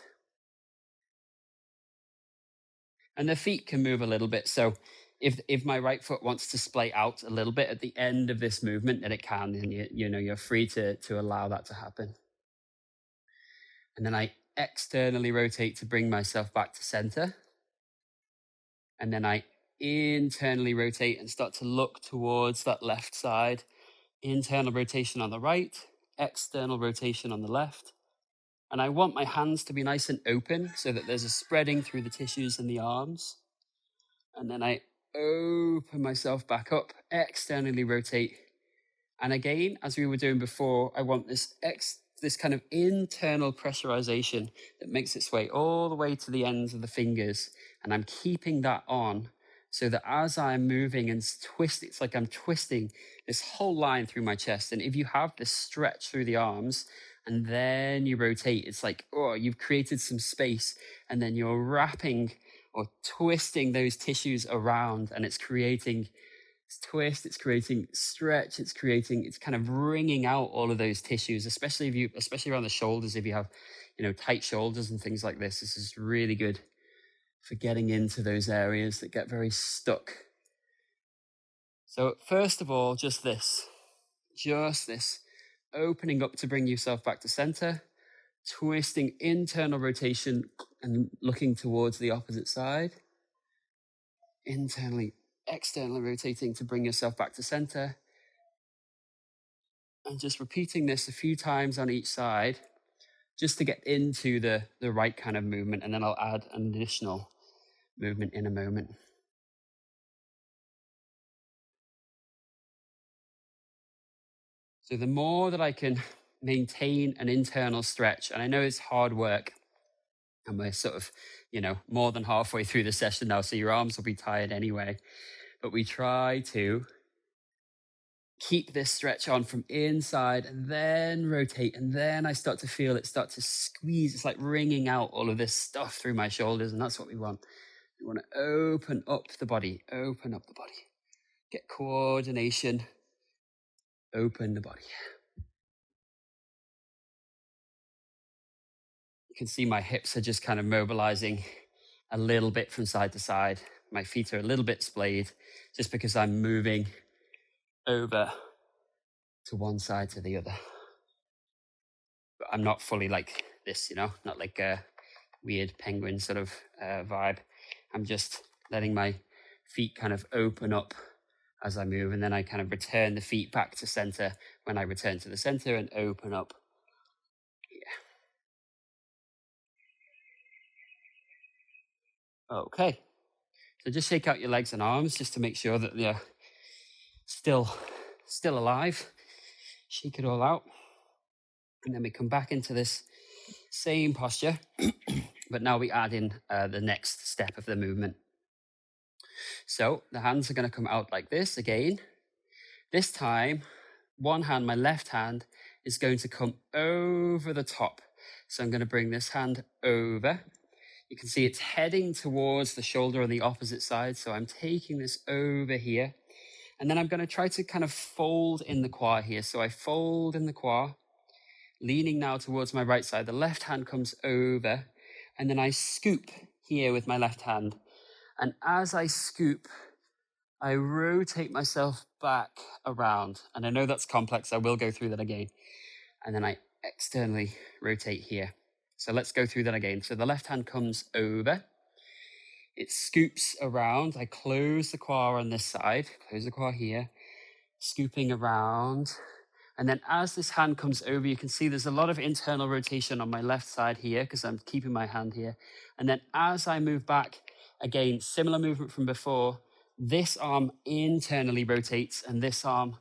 [SPEAKER 1] And the feet can move a little bit. So if my right foot wants to splay out a little bit at the end of this movement, then it can, and you're free to allow that to happen. And then I externally rotate to bring myself back to center. And then I internally rotate and start to look towards that left side. Internal rotation on the right, external rotation on the left. And I want my hands to be nice and open so that there's a spreading through the tissues in the arms. And then I open myself back up, externally rotate. And again, as we were doing before, I want this kind of internal pressurization that makes its way all the way to the ends of the fingers. And I'm keeping that on so that as I'm moving and twist, it's like I'm twisting this whole line through my chest. And if you have this stretch through the arms and then you rotate, it's like, oh, you've created some space, and then you're wrapping or twisting those tissues around, and it's creating twist, it's creating stretch, it's kind of wringing out all of those tissues, especially around the shoulders. If you have, tight shoulders and things like this is really good for getting into those areas that get very stuck. So first of all, just this, opening up to bring yourself back to center, twisting, internal rotation and looking towards the opposite side, internally, externally rotating to bring yourself back to center, and just repeating this a few times on each side just to get into the right kind of movement. And then I'll add an additional movement in a moment. So the more that I can maintain an internal stretch, and I know it's hard work, and we're sort of, more than halfway through the session now, so your arms will be tired anyway, but we try to keep this stretch on from inside and then rotate. And then I start to feel it start to squeeze. It's like wringing out all of this stuff through my shoulders. And that's what we want. We want to open up the body, get coordination, open the body. You can see my hips are just kind of mobilizing a little bit from side to side. My feet are a little bit splayed just because I'm moving over to one side to the other. But I'm not fully like this, not like a weird penguin sort of vibe. I'm just letting my feet kind of open up as I move, and then I kind of return the feet back to center when I return to the center and open up. Yeah. Okay. So just shake out your legs and arms just to make sure that they're still alive. Shake it all out. And then we come back into this same posture, but now we add in the next step of the movement. So the hands are going to come out like this again. This time, one hand, my left hand, is going to come over the top. So I'm going to bring this hand over. You can see it's heading towards the shoulder on the opposite side. So I'm taking this over here. And then I'm going to try to kind of fold in the qua here. So I fold in the qua, leaning now towards my right side. The left hand comes over, and then I scoop here with my left hand. And as I scoop, I rotate myself back around. And I know that's complex. I will go through that again. And then I externally rotate here. So let's go through that again. So the left hand comes over. It scoops around. I close the qua on this side, close the qua here, scooping around. And then as this hand comes over, you can see there's a lot of internal rotation on my left side here because I'm keeping my hand here. And then as I move back, again, similar movement from before, this arm internally rotates and this arm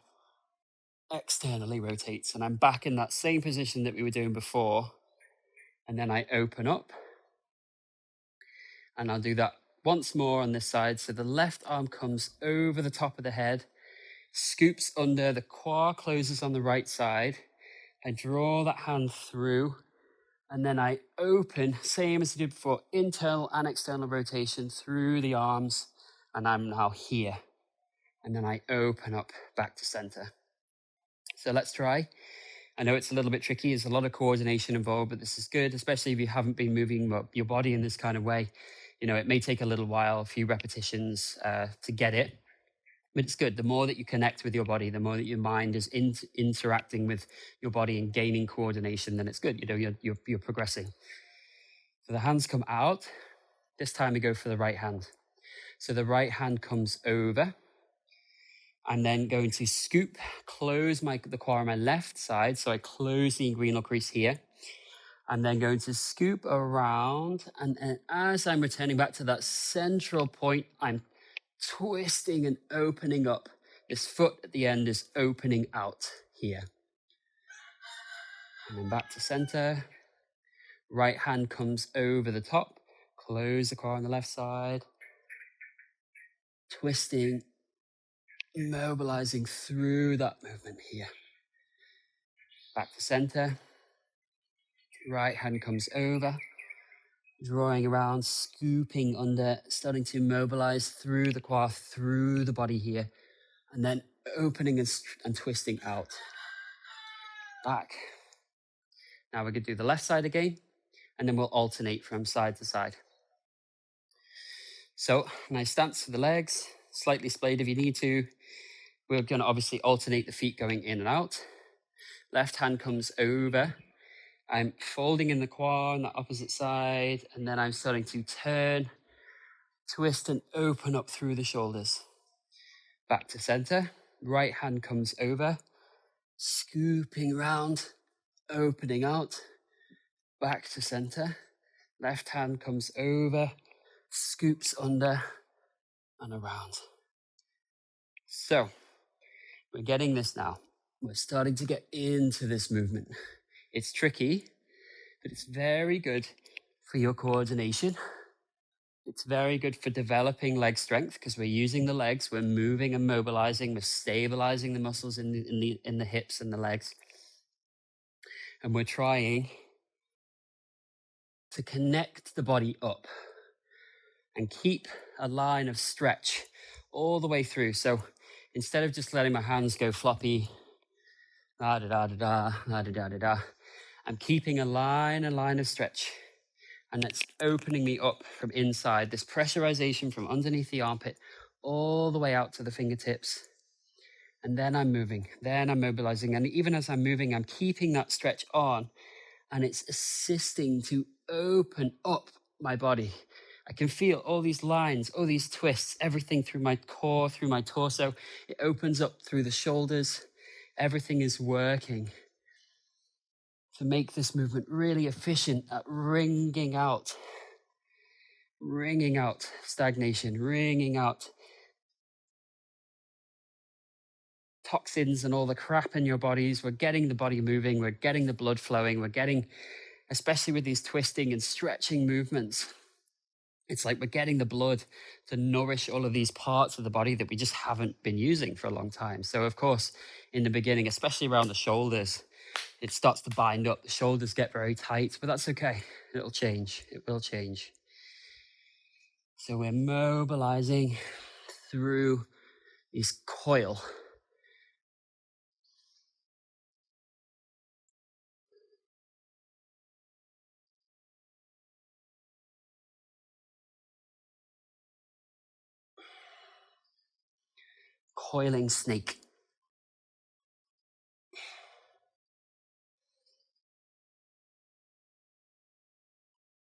[SPEAKER 1] externally rotates. And I'm back in that same position that we were doing before. And then I open up. And I'll do that once more on this side. So the left arm comes over the top of the head, scoops under, the qua closes on the right side. I draw that hand through, and then I open, same as I did before, internal and external rotation through the arms, and I'm now here. And then I open up back to center. So let's try. I know it's a little bit tricky. There's a lot of coordination involved, but this is good, especially if you haven't been moving your body in this kind of way. You know, it may take a little while, a few repetitions to get it, but it's good. The more that you connect with your body, the more that your mind is interacting with your body and gaining coordination, then it's good. You know, you're progressing. So the hands come out. This time we go for the right hand. So the right hand comes over. I'm then going to scoop, close the qua on my left side. So I close the inguinal crease here. I'm then going to scoop around. And as I'm returning back to that central point, I'm twisting and opening up. This foot at the end is opening out here. And then back to center. Right hand comes over the top. Close the qua on the left side. Twisting, mobilizing through that movement here. Back to center. Right hand comes over. Drawing around, scooping under, starting to mobilize through the qua, through the body here, and then opening and twisting out. Back. Now we're going to do the left side again, and then we'll alternate from side to side. So, nice stance for the legs, slightly splayed if you need to. We're going to obviously alternate the feet going in and out. Left hand comes over. I'm folding in the qua on the opposite side, and then I'm starting to turn, twist and open up through the shoulders. Back to center. Right hand comes over, scooping round, opening out. Back to center. Left hand comes over, scoops under and around. So we're getting this now. We're starting to get into this movement. It's tricky, but it's very good for your coordination. It's very good for developing leg strength because we're using the legs, we're moving and mobilizing, we're stabilizing the muscles in the hips and the legs. And we're trying to connect the body up and keep a line of stretch all the way through. So instead of just letting my hands go floppy, da-da-da-da-da, I'm keeping a line of stretch. And that's opening me up from inside, this pressurization from underneath the armpit all the way out to the fingertips. And then I'm moving, then I'm mobilizing. And even as I'm moving, I'm keeping that stretch on, and it's assisting to open up my body. I can feel all these lines, all these twists, everything through my core, through my torso. It opens up through the shoulders. Everything is working to make this movement really efficient at wringing out wringing out stagnation, wringing out toxins and all the crap in your bodies. We're getting the body moving. We're getting the blood flowing. We're getting, especially with these twisting and stretching movements, it's like we're getting the blood to nourish all of these parts of the body that we just haven't been using for a long time. So, of course, in the beginning, especially around the shoulders, it starts to bind up. The shoulders get very tight, but that's okay. It'll change. It will change. So we're mobilizing through this coil. Coiling snake.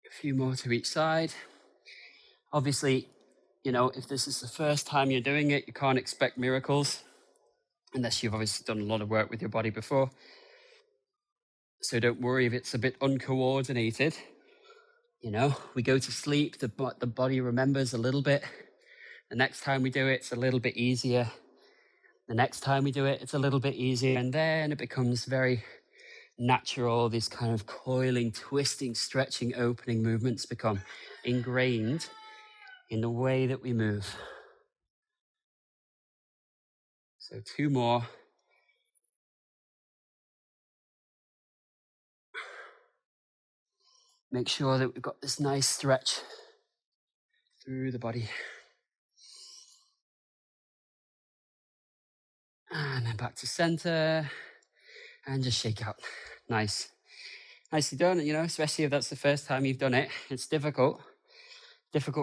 [SPEAKER 1] A few more to each side. Obviously, if this is the first time you're doing it, you can't expect miracles unless you've obviously done a lot of work with your body before. So don't worry if it's a bit uncoordinated. We go to sleep, the body remembers a little bit. The next time we do it, it's a little bit easier. The next time we do it, it's a little bit easier. And then it becomes very natural. These kind of coiling, twisting, stretching, opening movements become ingrained in the way that we move. So 2 more. Make sure that we've got this nice stretch through the body. And then back to center. And just shake out. Nice. Nicely done, especially if that's the first time you've done it. It's difficult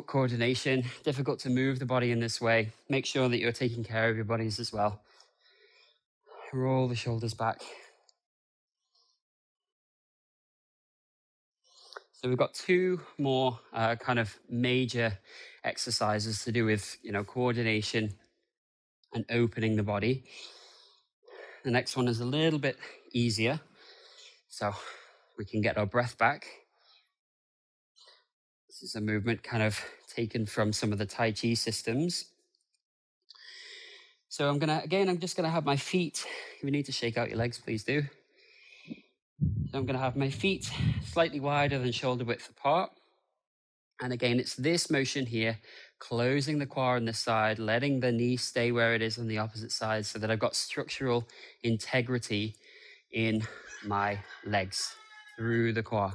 [SPEAKER 1] coordination, difficult to move the body in this way. Make sure that you're taking care of your bodies as well. Roll the shoulders back. So we've got 2 more kind of major exercises to do with, coordination and opening the body. The next one is a little bit easier, so we can get our breath back. This is a movement kind of taken from some of the Tai Chi systems. So I'm just gonna have my feet. If you need to shake out your legs, please do. So I'm gonna have my feet slightly wider than shoulder width apart. And again, it's this motion here, closing the quad on this side, letting the knee stay where it is on the opposite side so that I've got structural integrity in my legs through the quad.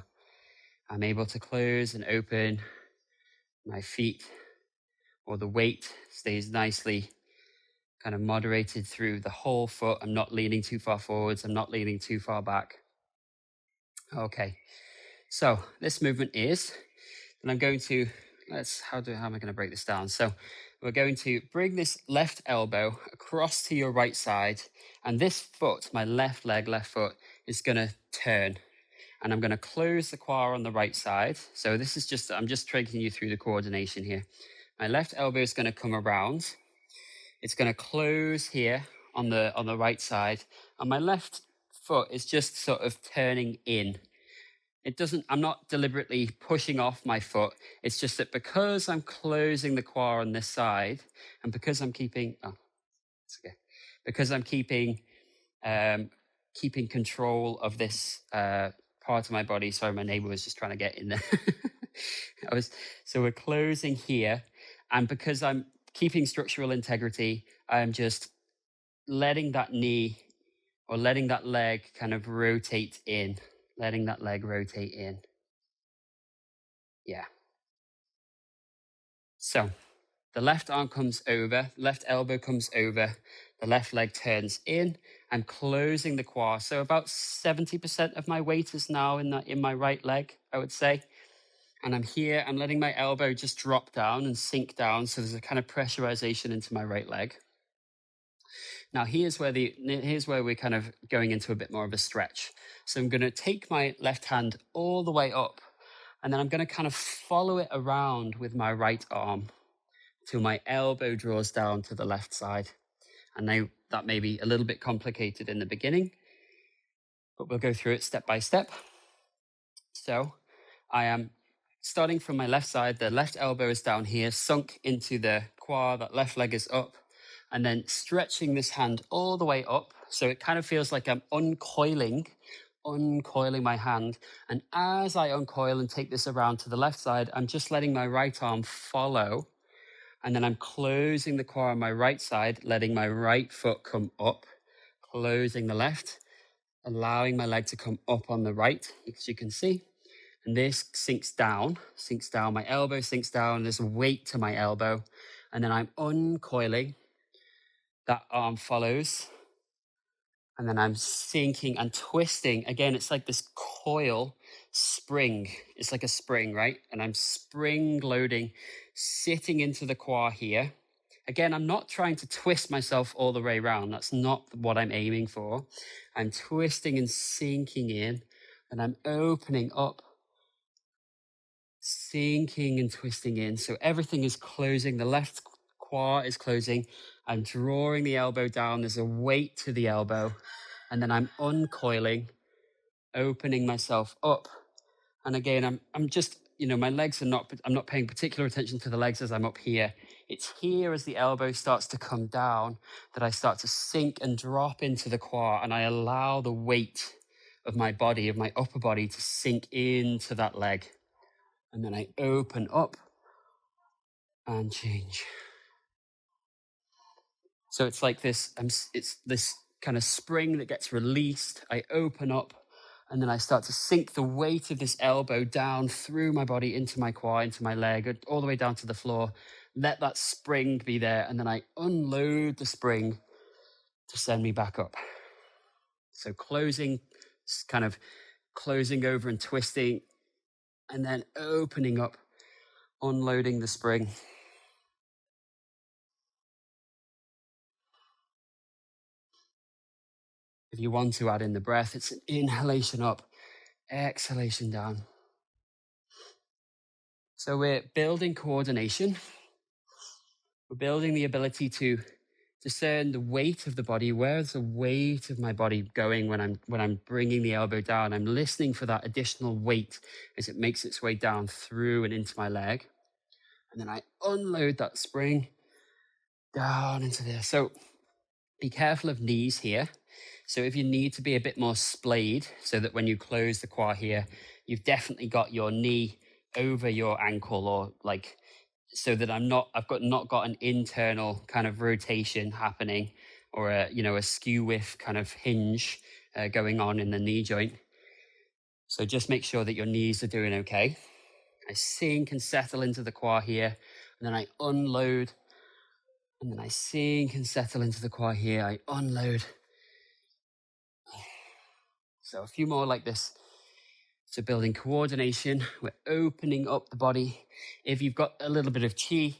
[SPEAKER 1] I'm able to close and open my feet, or the weight stays nicely kind of moderated through the whole foot. I'm not leaning too far forwards. I'm not leaning too far back. Okay, so this movement is, and I'm going to, how am I going to break this down? So we're going to bring this left elbow across to your right side, and this foot, my left leg, left foot, is going to turn. And I'm going to close the quad on the right side. So this is just, I'm just taking you through the coordination here. My left elbow is going to come around. It's going to close here on the right side. And my left foot is just sort of turning in. I'm not deliberately pushing off my foot. It's just that because I'm closing the quad on this side, and because I'm keeping, because I'm keeping control of this part of my body. Sorry, my neighbor was just trying to get in there. So we're closing here. And because I'm keeping structural integrity, I'm just letting that knee or letting that leg kind of rotate in, letting that leg rotate in. Yeah. So the left arm comes over, left elbow comes over, the left leg turns in. I'm closing the quad. So about 70% of my weight is now in my right leg, I would say. And I'm here, I'm letting my elbow just drop down and sink down. So there's a kind of pressurization into my right leg. Now here's where we're kind of going into a bit more of a stretch. So I'm going to take my left hand all the way up, and then I'm going to kind of follow it around with my right arm till my elbow draws down to the left side. And now that may be a little bit complicated in the beginning, but we'll go through it step by step. So I am starting from my left side, the left elbow is down here, sunk into the quad, that left leg is up, and then stretching this hand all the way up. So it kind of feels like I'm uncoiling my hand. And as I uncoil and take this around to the left side, I'm just letting my right arm follow. And then I'm closing the core on my right side, letting my right foot come up, closing the left, allowing my leg to come up on the right, as you can see. And this sinks down, my elbow sinks down, there's a weight to my elbow. And then I'm uncoiling, that arm follows, and then I'm sinking and twisting. Again, it's like this coil spring. It's like a spring, right? And I'm spring loading, sitting into the core here. Again, I'm not trying to twist myself all the way around. That's not what I'm aiming for. I'm twisting and sinking in, and I'm opening up, sinking and twisting in. So everything is closing. The left quad is closing. I'm drawing the elbow down. There's a weight to the elbow. And then I'm uncoiling, opening myself up. And again, I'm just, my legs are not, I'm not paying particular attention to the legs as I'm up here. It's here as the elbow starts to come down that I start to sink and drop into the quad, and I allow the weight of my body, of my upper body, to sink into that leg. And then I open up and change. So it's like this, it's this kind of spring that gets released. I open up, and then I start to sink the weight of this elbow down through my body into my quad, into my leg, all the way down to the floor. Let that spring be there, and then I unload the spring to send me back up. So closing, kind of closing over and twisting, and then opening up, unloading the spring. If you want to add in the breath, it's an inhalation up, exhalation down. So we're building coordination. We're building the ability to discern the weight of the body. Where's the weight of my body going when I'm bringing the elbow down? I'm listening for that additional weight as it makes its way down through and into my leg. And then I unload that spring down into there. So be careful of knees here. So if you need to be a bit more splayed, so that when you close the quad here, you've definitely got your knee over your ankle, or like, so that I've not got an internal kind of rotation happening, or a skew width kind of hinge going on in the knee joint. So just make sure that your knees are doing okay. I sink and settle into the quad here, and then I unload, and then I sink and settle into the quad here. I unload. So a few more like this. So building coordination, we're opening up the body. If you've got a little bit of Qi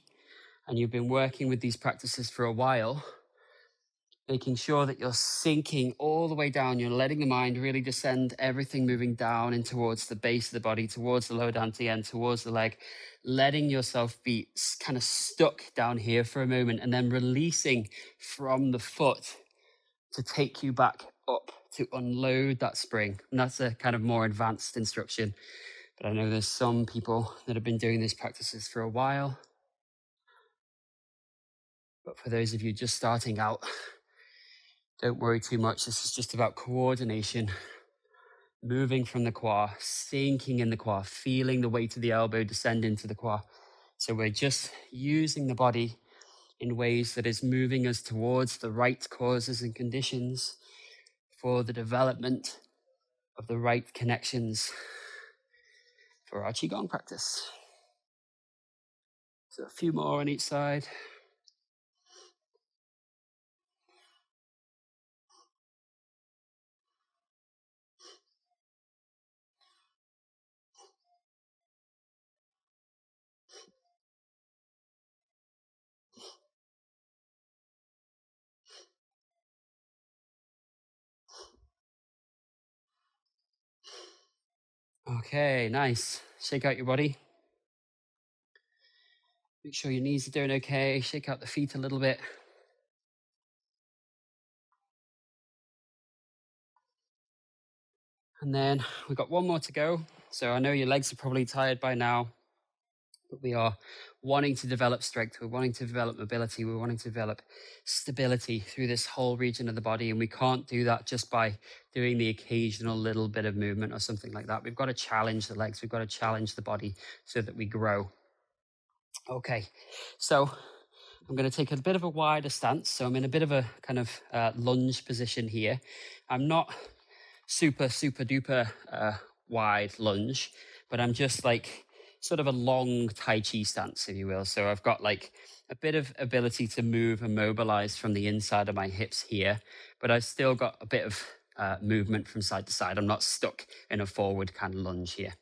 [SPEAKER 1] and you've been working with these practices for a while, making sure that you're sinking all the way down, you're letting the mind really descend, everything moving down in towards the base of the body, towards the lower dantian, towards the leg, letting yourself be kind of stuck down here for a moment, and then releasing from the foot to take you back up, to unload that spring. And that's a kind of more advanced instruction. But I know there's some people that have been doing these practices for a while. But for those of you just starting out, don't worry too much. This is just about coordination. Moving from the quad, sinking in the quad, feeling the weight of the elbow descend into the quad. So we're just using the body in ways that is moving us towards the right causes and conditions for the development of the right connections for our Qi Gong practice. So a few more on each side. Okay, nice. Shake out your body. Make sure your knees are doing okay. Shake out the feet a little bit. And then we've got one more to go. So I know your legs are probably tired by now. But we are wanting to develop strength, we're wanting to develop mobility, we're wanting to develop stability through this whole region of the body. And we can't do that just by doing the occasional little bit of movement or something like that. We've got to challenge the legs, we've got to challenge the body so that we grow. Okay, so I'm going to take a bit of a wider stance. So I'm in a bit of a kind of lunge position here. I'm not super duper wide lunge, but I'm just like sort of a long Tai Chi stance, if you will. So I've got like a bit of ability to move and mobilize from the inside of my hips here, but I've still got a bit of movement from side to side. I'm not stuck in a forward kind of lunge here.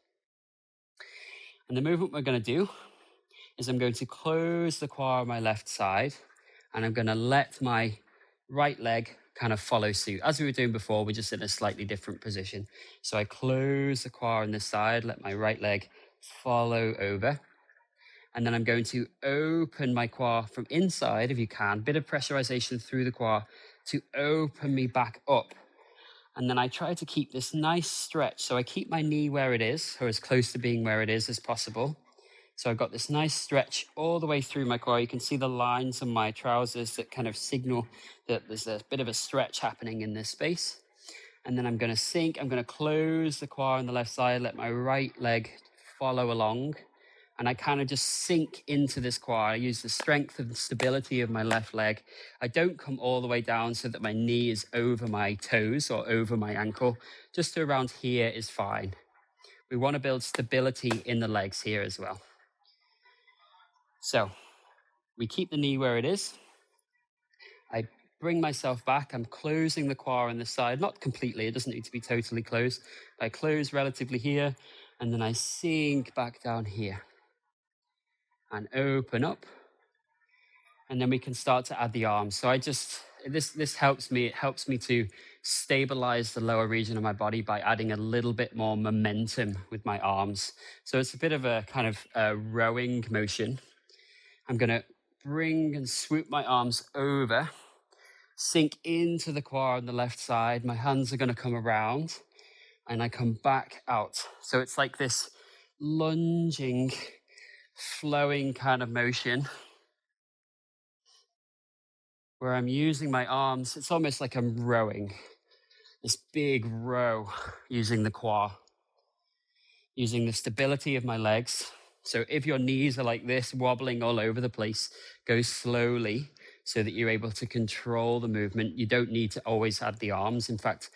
[SPEAKER 1] And the movement we're going to do is I'm going to close the quad on my left side, and I'm going to let my right leg kind of follow suit. As we were doing before, we're just in a slightly different position. So I close the quad on this side, let my right leg follow over. And then I'm going to open my quad from inside, if you can, bit of pressurization through the quad to open me back up. And then I try to keep this nice stretch. So I keep my knee where it is, or as close to being where it is as possible. So I've got this nice stretch all the way through my core. You can see the lines on my trousers that kind of signal that there's a bit of a stretch happening in this space. And then I'm going to sink. I'm going to close the quad on the left side, let my right leg follow along. And I kind of just sink into this quad. I use the strength and stability of my left leg. I don't come all the way down so that my knee is over my toes or over my ankle. Just to around here is fine. We want to build stability in the legs here as well. So we keep the knee where it is. I bring myself back. I'm closing the quad on this side, not completely. It doesn't need to be totally closed. I close relatively here, and then I sink back down here and open up. And then we can start to add the arms. So this helps me. It helps me to stabilize the lower region of my body by adding a little bit more momentum with my arms. So it's a bit of a kind of a rowing motion. I'm going to bring and swoop my arms over, sink into the quad on the left side. My hands are going to come around, and I come back out. So it's like this lunging, flowing kind of motion where I'm using my arms. It's almost like I'm rowing, this big row using the quad, using the stability of my legs. So if your knees are like this, wobbling all over the place, go slowly so that you're able to control the movement. You don't need to always add the arms. In fact,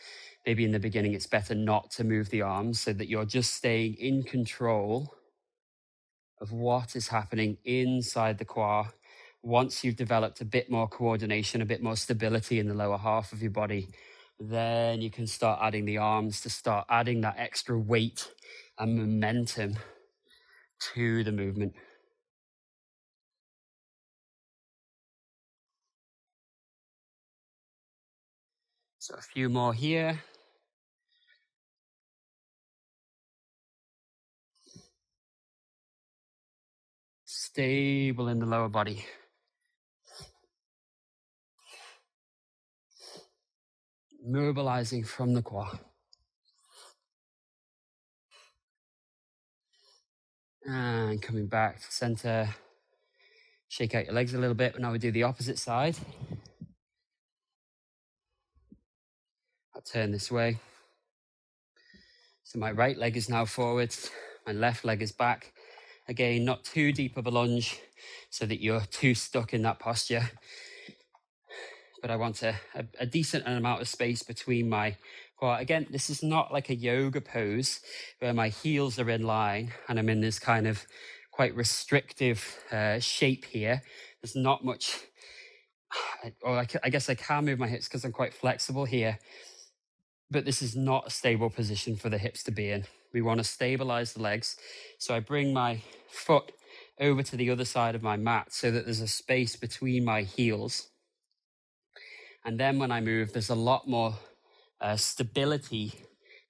[SPEAKER 1] maybe in the beginning, it's better not to move the arms so that you're just staying in control of what is happening inside the quad. Once you've developed a bit more coordination, a bit more stability in the lower half of your body, then you can start adding the arms to start adding that extra weight and momentum to the movement. So a few more here. Stable in the lower body. Mobilizing from the quad. And coming back to center. Shake out your legs a little bit. But now we do the opposite side. I'll turn this way. So my right leg is now forward. My left leg is back. Again, not too deep of a lunge so that you're too stuck in that posture. But I want a decent amount of space between my quad. Again, this is not like a yoga pose where my heels are in line and I'm in this kind of quite restrictive shape here. There's not much, I guess I can move my hips because I'm quite flexible here. But this is not a stable position for the hips to be in. We want to stabilize the legs. So I bring my foot over to the other side of my mat so that there's a space between my heels. And then when I move, there's a lot more stability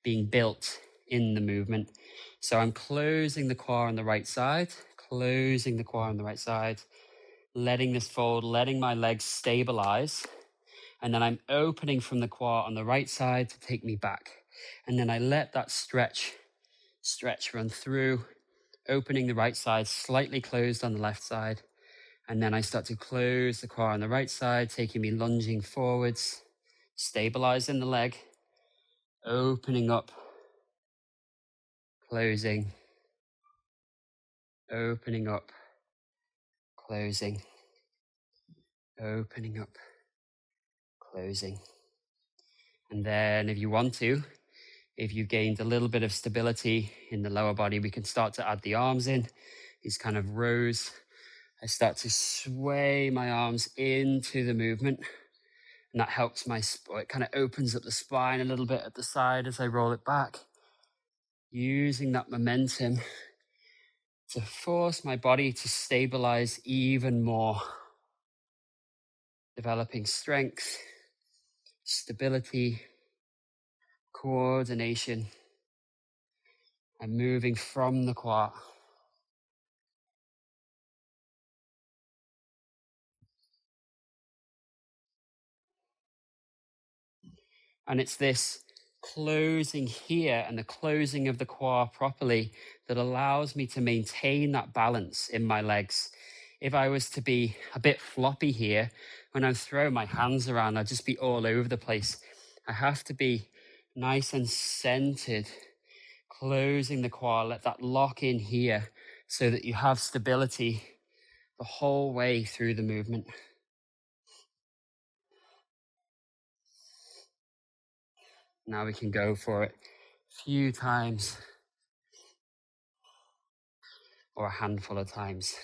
[SPEAKER 1] being built in the movement. So I'm closing the quad on the right side, closing the quad on the right side, letting this fold, letting my legs stabilize. And then I'm opening from the quad on the right side to take me back. And then I let that stretch run through, opening the right side, slightly closed on the left side. And then I start to close the quad on the right side, taking me lunging forwards, stabilizing the leg, opening up, closing, opening up, closing, opening up, closing. And then if you want to, if you've gained a little bit of stability in the lower body, we can start to add the arms in, these kind of rows. I start to sway my arms into the movement, and that helps it kind of opens up the spine a little bit at the side as I roll it back, using that momentum to force my body to stabilize even more, developing strength, stability, coordination, and moving from the quad. And it's this closing here and the closing of the quad properly that allows me to maintain that balance in my legs. If I was to be a bit floppy here, when I'm throwing my hands around, I'd just be all over the place. I have to be nice and centered, closing the quad, let that lock in here so that you have stability the whole way through the movement. Now we can go for it a few times or a handful of times.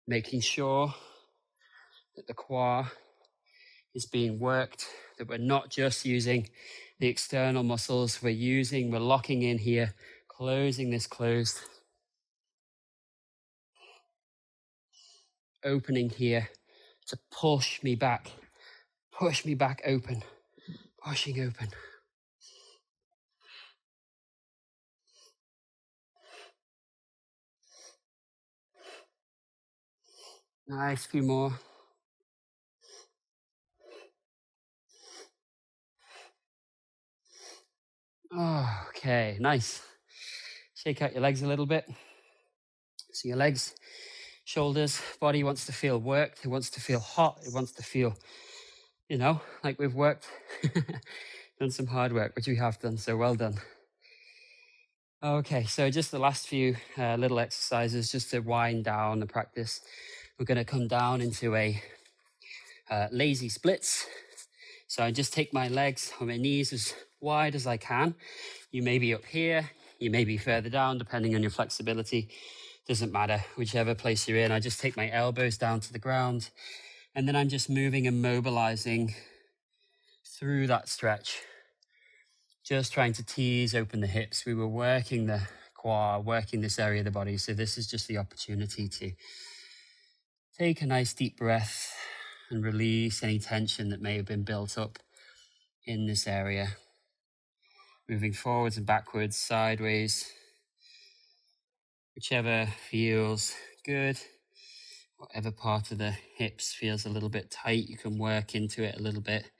[SPEAKER 1] Making sure that the quad is being worked, that we're not just using the external muscles, we're locking in here, closing this closed, opening here to push me back open, pushing open. Nice, few more. Oh, okay, nice. Shake out your legs a little bit. So your legs, shoulders, body wants to feel worked. It wants to feel hot. It wants to feel, like we've worked, done some hard work, which we have done. So well done. Okay, so just the last few little exercises just to wind down the practice. We're going to come down into a lazy splits. So I just take my legs on my knees as wide as I can. You may be up here, you may be further down, depending on your flexibility. Doesn't matter, whichever place you're in. I just take my elbows down to the ground, and then I'm just moving and mobilizing through that stretch. Just trying to tease open the hips. We were working the quad, working this area of the body. So this is just the opportunity to take a nice deep breath and release any tension that may have been built up in this area. Moving forwards and backwards, sideways, whichever feels good. Whatever part of the hips feels a little bit tight, you can work into it a little bit.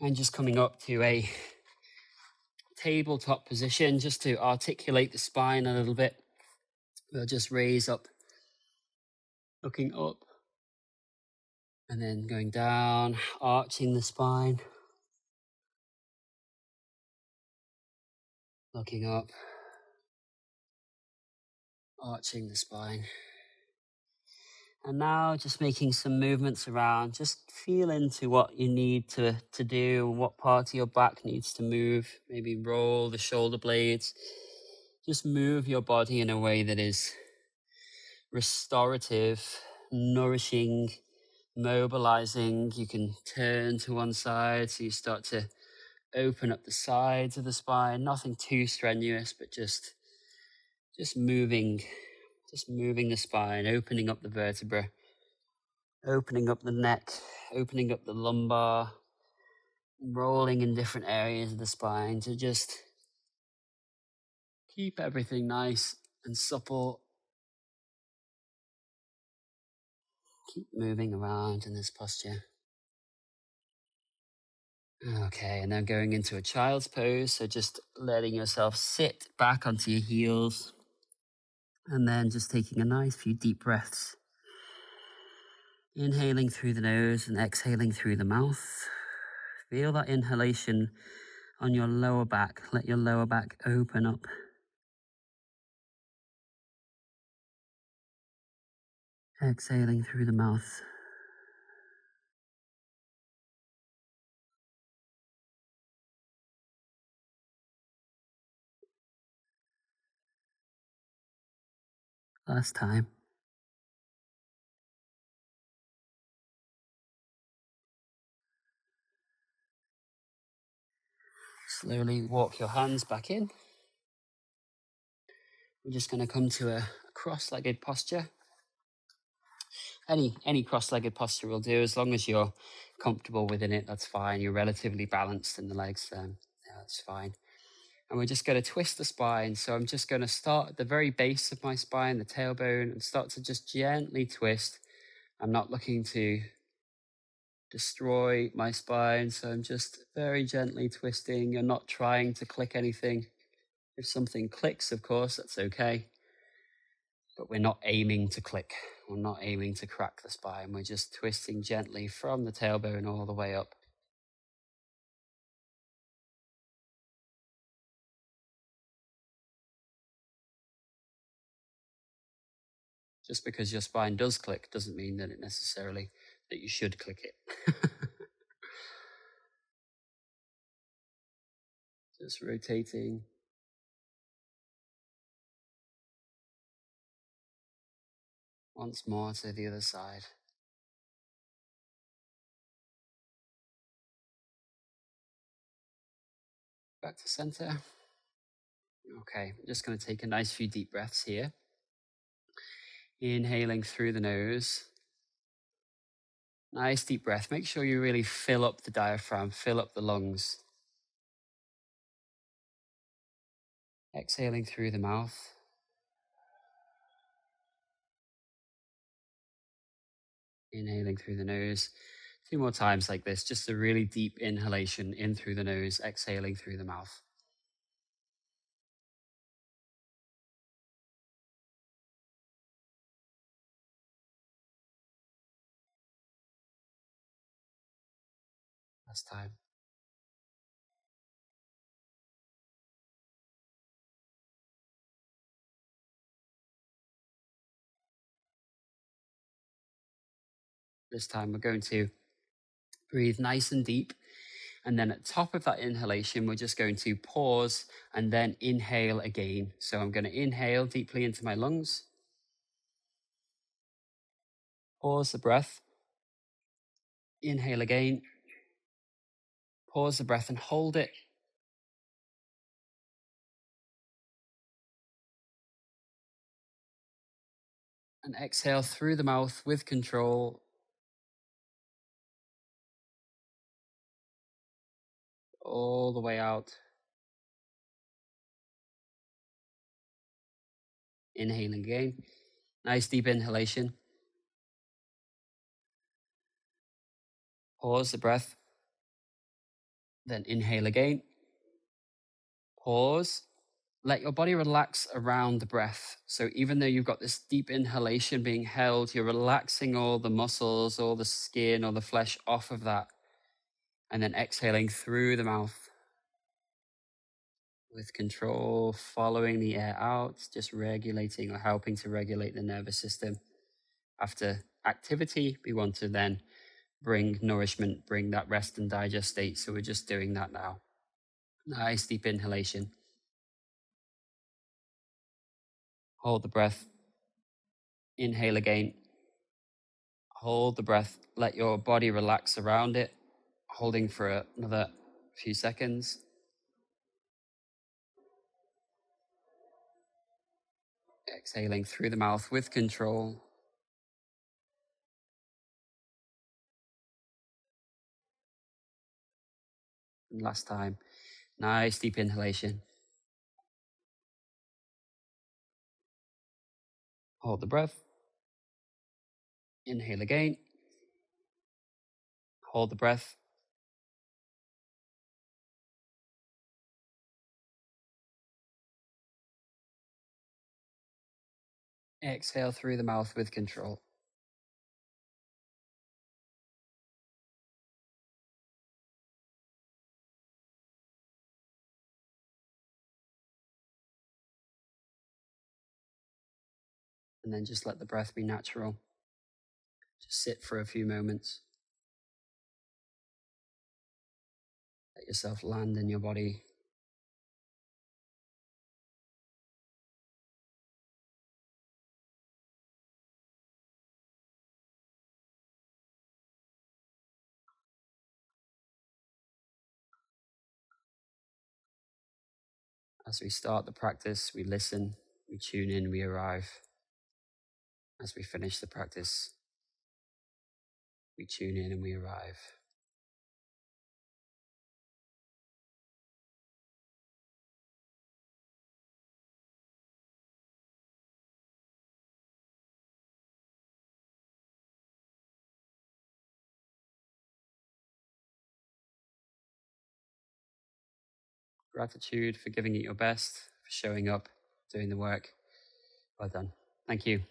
[SPEAKER 1] And just coming up to a tabletop position, just to articulate the spine a little bit. We'll just raise up, looking up, and then going down, arching the spine, looking up, arching the spine. And now just making some movements around, just feel into what you need to do, what part of your back needs to move. Maybe roll the shoulder blades. Just move your body in a way that is restorative, nourishing, mobilizing. You can turn to one side, so you start to open up the sides of the spine. Nothing too strenuous, but just moving the spine, opening up the vertebra, opening up the neck, opening up the lumbar, rolling in different areas of the spine to just keep everything nice and supple. Keep moving around in this posture. Okay, and then going into a child's pose. So just letting yourself sit back onto your heels. And then just taking a nice few deep breaths. Inhaling through the nose and exhaling through the mouth. Feel that inhalation on your lower back. Let your lower back open up. Exhaling through the mouth. Last time. Slowly walk your hands back in. We're just going to come to a cross-legged posture. Any cross-legged posture will do, as long as you're comfortable within it. That's fine. You're relatively balanced in the legs. Yeah, that's fine. And we're just going to twist the spine. So I'm just going to start at the very base of my spine, the tailbone, and start to just gently twist. I'm not looking to destroy my spine, so I'm just very gently twisting. You're not trying to click anything. If something clicks, of course, that's okay. But we're not aiming to click. We're not aiming to crack the spine. We're just twisting gently from the tailbone all the way up. Just because your spine does click doesn't mean that it necessarily that you should click it. Just rotating. Once more to the other side. Back to center. Okay, I'm just going to take a nice few deep breaths here. Inhaling through the nose. Nice deep breath. Make sure you really fill up the diaphragm, fill up the lungs. Exhaling through the mouth. Inhaling through the nose. 2 more times like this. Just a really deep inhalation in through the nose, exhaling through the mouth. Last time. This time we're going to breathe nice and deep. And then at top of that inhalation, we're just going to pause and then inhale again. So I'm going to inhale deeply into my lungs. Pause the breath. Inhale again. Pause the breath and hold it. And exhale through the mouth with control. All the way out. Inhaling again. Nice deep inhalation. Pause the breath. Then inhale again. Pause. Let your body relax around the breath. So even though you've got this deep inhalation being held, you're relaxing all the muscles, all the skin, all the flesh off of that. And then exhaling through the mouth with control, following the air out, just regulating or helping to regulate the nervous system. After activity, we want to then bring nourishment, bring that rest and digest state. So we're just doing that now. Nice deep inhalation. Hold the breath. Inhale again. Hold the breath. Let your body relax around it, holding for another few seconds. Exhaling through the mouth with control. And last time, nice deep inhalation. Hold the breath. Inhale again. Hold the breath. Exhale through the mouth with control. And then just let the breath be natural. Just sit for a few moments. Let yourself land in your body. As we start the practice, we listen, we tune in, we arrive. As we finish the practice, we tune in and we arrive. Gratitude for giving it your best, for showing up, doing the work. Well done. Thank you.